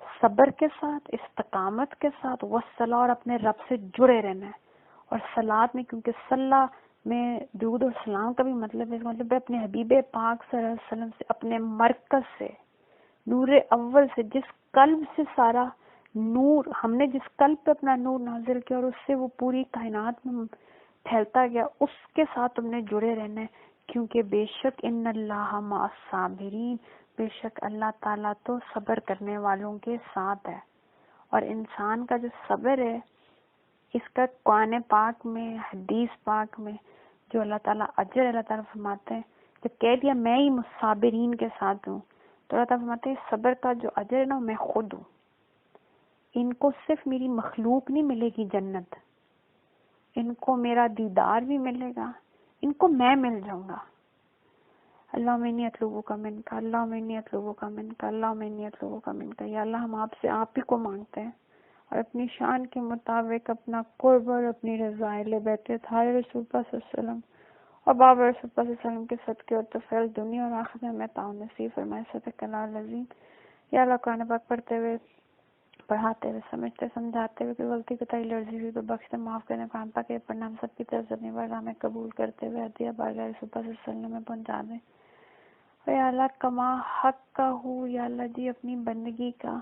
صبر کے ساتھ، استقامت کے ساتھ، والصلاۃ، اور اپنے رب سے جڑے رہنا ہے. اور صلاۃ میں، کیونکہ صلاح میں درود اور سلام کا بھی مطلب ہے اپنے حبیب پاک صلی اللہ علیہ وسلم سے، اپنے مرکز سے، نور اول سے، جس قلب سے سارا نور، ہم نے جس قلب پہ اپنا نور نازل کیا اور اس سے وہ پوری کائنات میں پھیلتا گیا، اس کے ساتھ تم نے جڑے رہنا ہے. کیونکہ بے شک ان اللہ مع الصابرین، بے شک اللہ تعالیٰ تو صبر کرنے والوں کے ساتھ ہے. اور انسان کا جو صبر ہے، اس کا قرآن پاک میں، حدیث پاک میں جو اللہ تعالیٰ اجر اللہ تعالیٰ فرماتے ہیں، جب کہہ دیا میں ہی صابرین کے ساتھ ہوں، تو اللہ تعالیٰ فرماتے ہیں صبر کا جو اجر ہے نا میں خود ہوں. ان کو صرف میری مخلوق نہیں ملے گی جنت، ان کو میرا دیدار بھی ملے گا، ان کو میں مل جاؤں گا. اللہم انی اطلبک منک، اللہم انی اطلبک منک، اللہم انی اطلبک منک. یا اللہ ہم آپ سے آپ ہی کو مانگتے ہیں، اور اپنی شان کے مطابق اپنا قرب اور اپنی رضا اہل بیت طاہر رسول اللہ صلی اللہ علیہ وسلم اور باب رسول اللہ صلی اللہ علیہ وسلم کے صدقے اور طفیل دنیا اور آخرت میں ہمیں تعاون نصیب فرمائے. صدق اللہ العظیم. یا اللہ قرآن پاک پڑھتے ہوئے، پڑھاتے ہوئے، سمجھتے سمجھاتے ہوئے کوئی غلطی کوتاہی لرزی ہوئی تو بخش دے، معاف کرنے. قرآن پاک کے پڑھنا ہم سب کی طرف سے اپنی بارگاہ میں قبول کرتے ہوئے ہدیہ بارگاہ رسول اللہ صلی اللہ علیہ وسلم میں پہنچا دیں. اور یا اللہ کما حق کا ہوں، یا اللہ جی اپنی بندگی کا،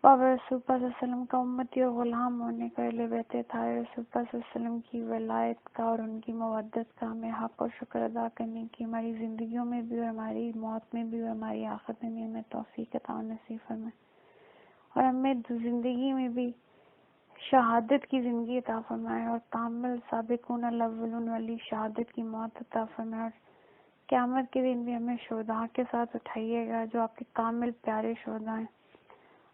بابا رسول اللہ صلی اللہ علیہ وسلم کا امتی اور غلام ہونے کا، اہل بیت طاہر رسول اللہ صلی اللہ علیہ وسلم کی ولایت کا اور ان کی مودت کا ہمیں حق اور شکر ادا کرنے کی ہماری زندگیوں میں بھی اور ہماری موت میں بھی اور ہماری آخرت میں بھی ہمیں توفیق عطا نصیب فرمائے. اور ہمیں زندگی میں بھی شہادت کی زندگی عطا فرمائے اور کامل سابقون الاولون والی شہادت کی موت عطا فرمائے. اور قیامت کے دن بھی ہمیں شہداء کے ساتھ اٹھائیے گا جو آپ کے کامل پیارے شہداء ہیں.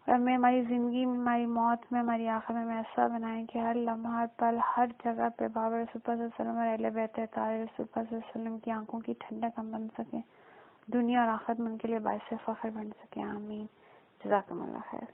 اور ہمیں ہماری زندگی میں، ہماری موت میں، ہماری آخرت میں ایسا بنائیں کہ ہر لمحہ، ہر پل، ہر جگہ پہ بابا رسول اللہ صلی اللہ علیہ وسلم اور اہل بیت طاہر رسول اللہ صلی اللہ علیہ وسلم کی آنکھوں کی ٹھنڈک ہم بن سکیں، دنیا اور آخرت میں ان کے لیے باعث فخر بن سکیں. آمین. جزاکم اللہ خیر.